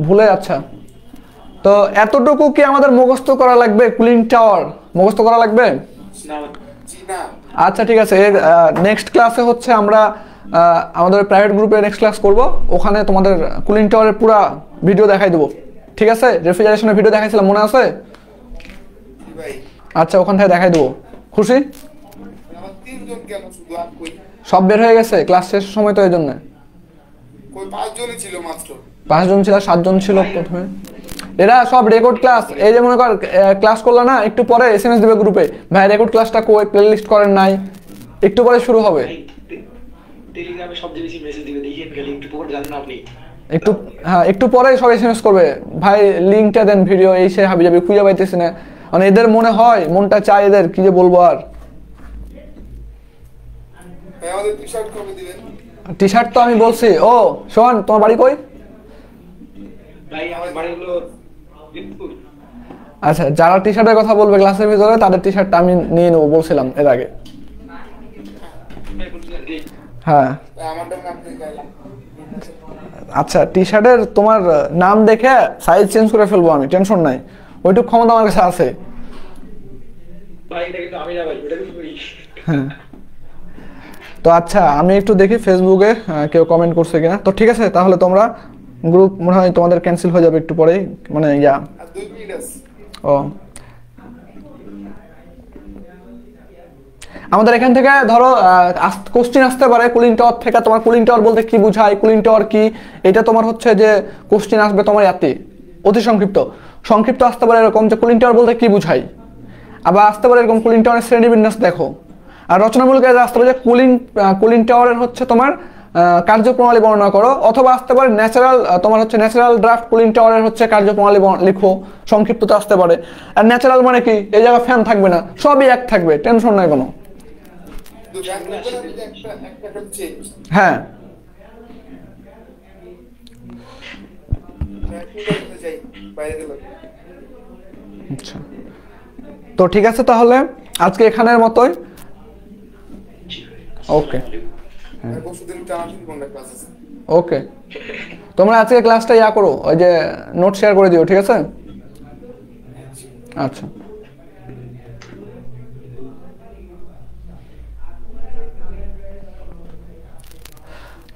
ভুলে, আচ্ছা। তো এতটুকু কি আমাদের মুখস্থ করা লাগবে? কুলিং টাওয়ার মুখস্থ করা লাগবে? আচ্ছা ঠিক আছে, নেক্সট ক্লাসে হচ্ছে আমরা আমাদের প্রাইভেট গ্রুপে নেক্সট ক্লাস করব, ওখানে তোমাদের কুলিং টাওয়ারের পুরো ভিডিও দেখাই দেবো, ঠিক আছে? রেফ্রিজারেশনের ভিডিও দেখাইছিলাম, মনে আছে? আচ্ছা, ওখান থেকে দেখাই দেবো। খুশি? সব বের হয়ে গেছে ক্লাস শেষের সময়, তো এই জন্য 5 জন ছিল, 7 জন ছিল প্রথমে। এরা সব রেকর্ড ক্লাস। এই যে মনে কর ক্লাস করলো না, একটু পরে এসএমএস দিবে গ্রুপে, ভাই রেকর্ড ক্লাসটা কই, প্লে লিস্ট করেন নাই, একটু পরে শুরু হবে। টেলিগ্রামে সব বেশি মেসেজ দিবে, দেখেন খালি একটু পরে জানেন আপনি, একটু হ্যাঁ একটু পরে সব এসএমএস করবে, ভাই লিংকটা দেন ভিডিও, এই সে হাবিজাবি খুঁজে পাইতেছি না। মানে এদের মনে হয়, মনটা চায় এদের, কি যে বলবো আর। ভাই আমাদের টি শার্ট কবে দিবেন? টি শার্ট তো আমি বলছি। ও শোন, তোমার বাড়ি কই? ভাই আমার বাড়ি হলো দিনাজপুর। আচ্ছা, যারা টি শার্টের কথা বলবে ক্লাসের ভিতরে তাদের টি শার্টটা আমি নিয়ে নেবো বলছিলাম এর আগে। হ্যাঁ ভাই আমারটা আপনি গাইলেন। আচ্ছা, টি শার্টের তোমার নাম দেখে সাইজ চেঞ্জ করে ফেলবো আমি, টেনশন নাই, ওইটুকু ক্ষমতা আমার কাছে আছে। ভাই এটা কিন্তু আমি না ভাই, ওটা কিন্তু করি। হ্যাঁ, তো আচ্ছা আমি একটু দেখি ফেসবুকে কেউ কমেন্ট করছে কিনা। তো ঠিক আছে, তাহলে তোমরা গ্রুপ মনে হয় তোমাদের ক্যান্সেল হয়ে যাবে একটু পরেই, মানে ইয়া। আর 2 মিনিট আছে। ও আমাদের এখান থেকে ধরো কোশ্চিন আসতে পারে কুলিং টাওয়ার থেকে। তোমার কুলিং টাওয়ার বলতে কি বোঝায়, কুলিং টাওয়ার কি, এটা তোমার হচ্ছে যে কোশ্চিন আসবে তোমার ইয়াতে অতি সংক্ষিপ্ত সংক্ষিপ্ত আসতে পারে এরকম যে কুলিং টাওয়ার বলতে কি বোঝায়। আবার আসতে পারে এরকম কুলিং টাওয়ারের শ্রেণীবিন্যাস দেখো। আর রচনামূলক আসতে পারে যে কুলিং টাওয়ারের হচ্ছে তোমার কার্যপ্রণালী বর্ণনা করো। অথবা আসতে পারে ন্যাচারাল, তোমার হচ্ছে ন্যাচারাল ড্রাফট কুলিং টাওয়ারের হচ্ছে কার্যপ্রণালী লিখো, সংক্ষিপ্ততে আসতে পারে। আর ন্যাচারাল মানে কি, এই জায়গায় ফ্যান থাকবে না, সবই এক থাকবে, টেনশন নাই কোনো। একটা চেঞ্জ। হ্যাঁ যাই বাইরে গেল। আচ্ছা, তো ঠিক আছে তাহলে আজকে এখানের মতোই। ওকে পরশুদিন টানা শুরু কোনটা ক্লাস আছে? ওকে, তোমরা আজকে ক্লাসটা ইয়া করো, ওই যে নোট শেয়ার করে দিও, ঠিক আছে? আচ্ছা,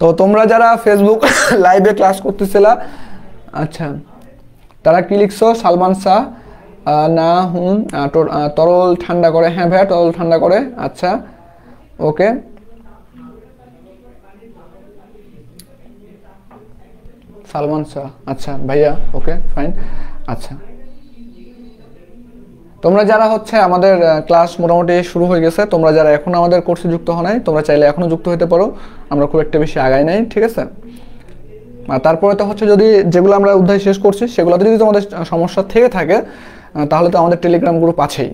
তো তোমরা যারা ফেসবুক লাইভে ক্লাস করতেছিলা, আচ্ছা তারা কি লিখছো? সালমান শাহ না হুম তরল ঠান্ডা করে। হ্যাঁ ভাইয়া, তরল ঠান্ডা করে। আচ্ছা ওকে, সালমান শাহ, আচ্ছা ভাইয়া, ওকে ফাইন। আচ্ছা, তোমরা যারা হচ্ছে আমাদের ক্লাস মোটামুটি শুরু হয়ে গেছে, তোমরা যারা এখন আমাদের কোর্সে যুক্ত হও নাই, তোমরা চাইলে এখনো যুক্ত হতে পারো, আমরা খুব একটা বেশি আগাই নাই, ঠিক আছে? আর তারপরে তো হচ্ছে যদি যেগুলো আমরা অধ্যায় শেষ করছি সেগুলোতে যদি তোমাদের সমস্যা থেকে থাকে তাহলে তো আমাদের টেলিগ্রাম গ্রুপ আছেই।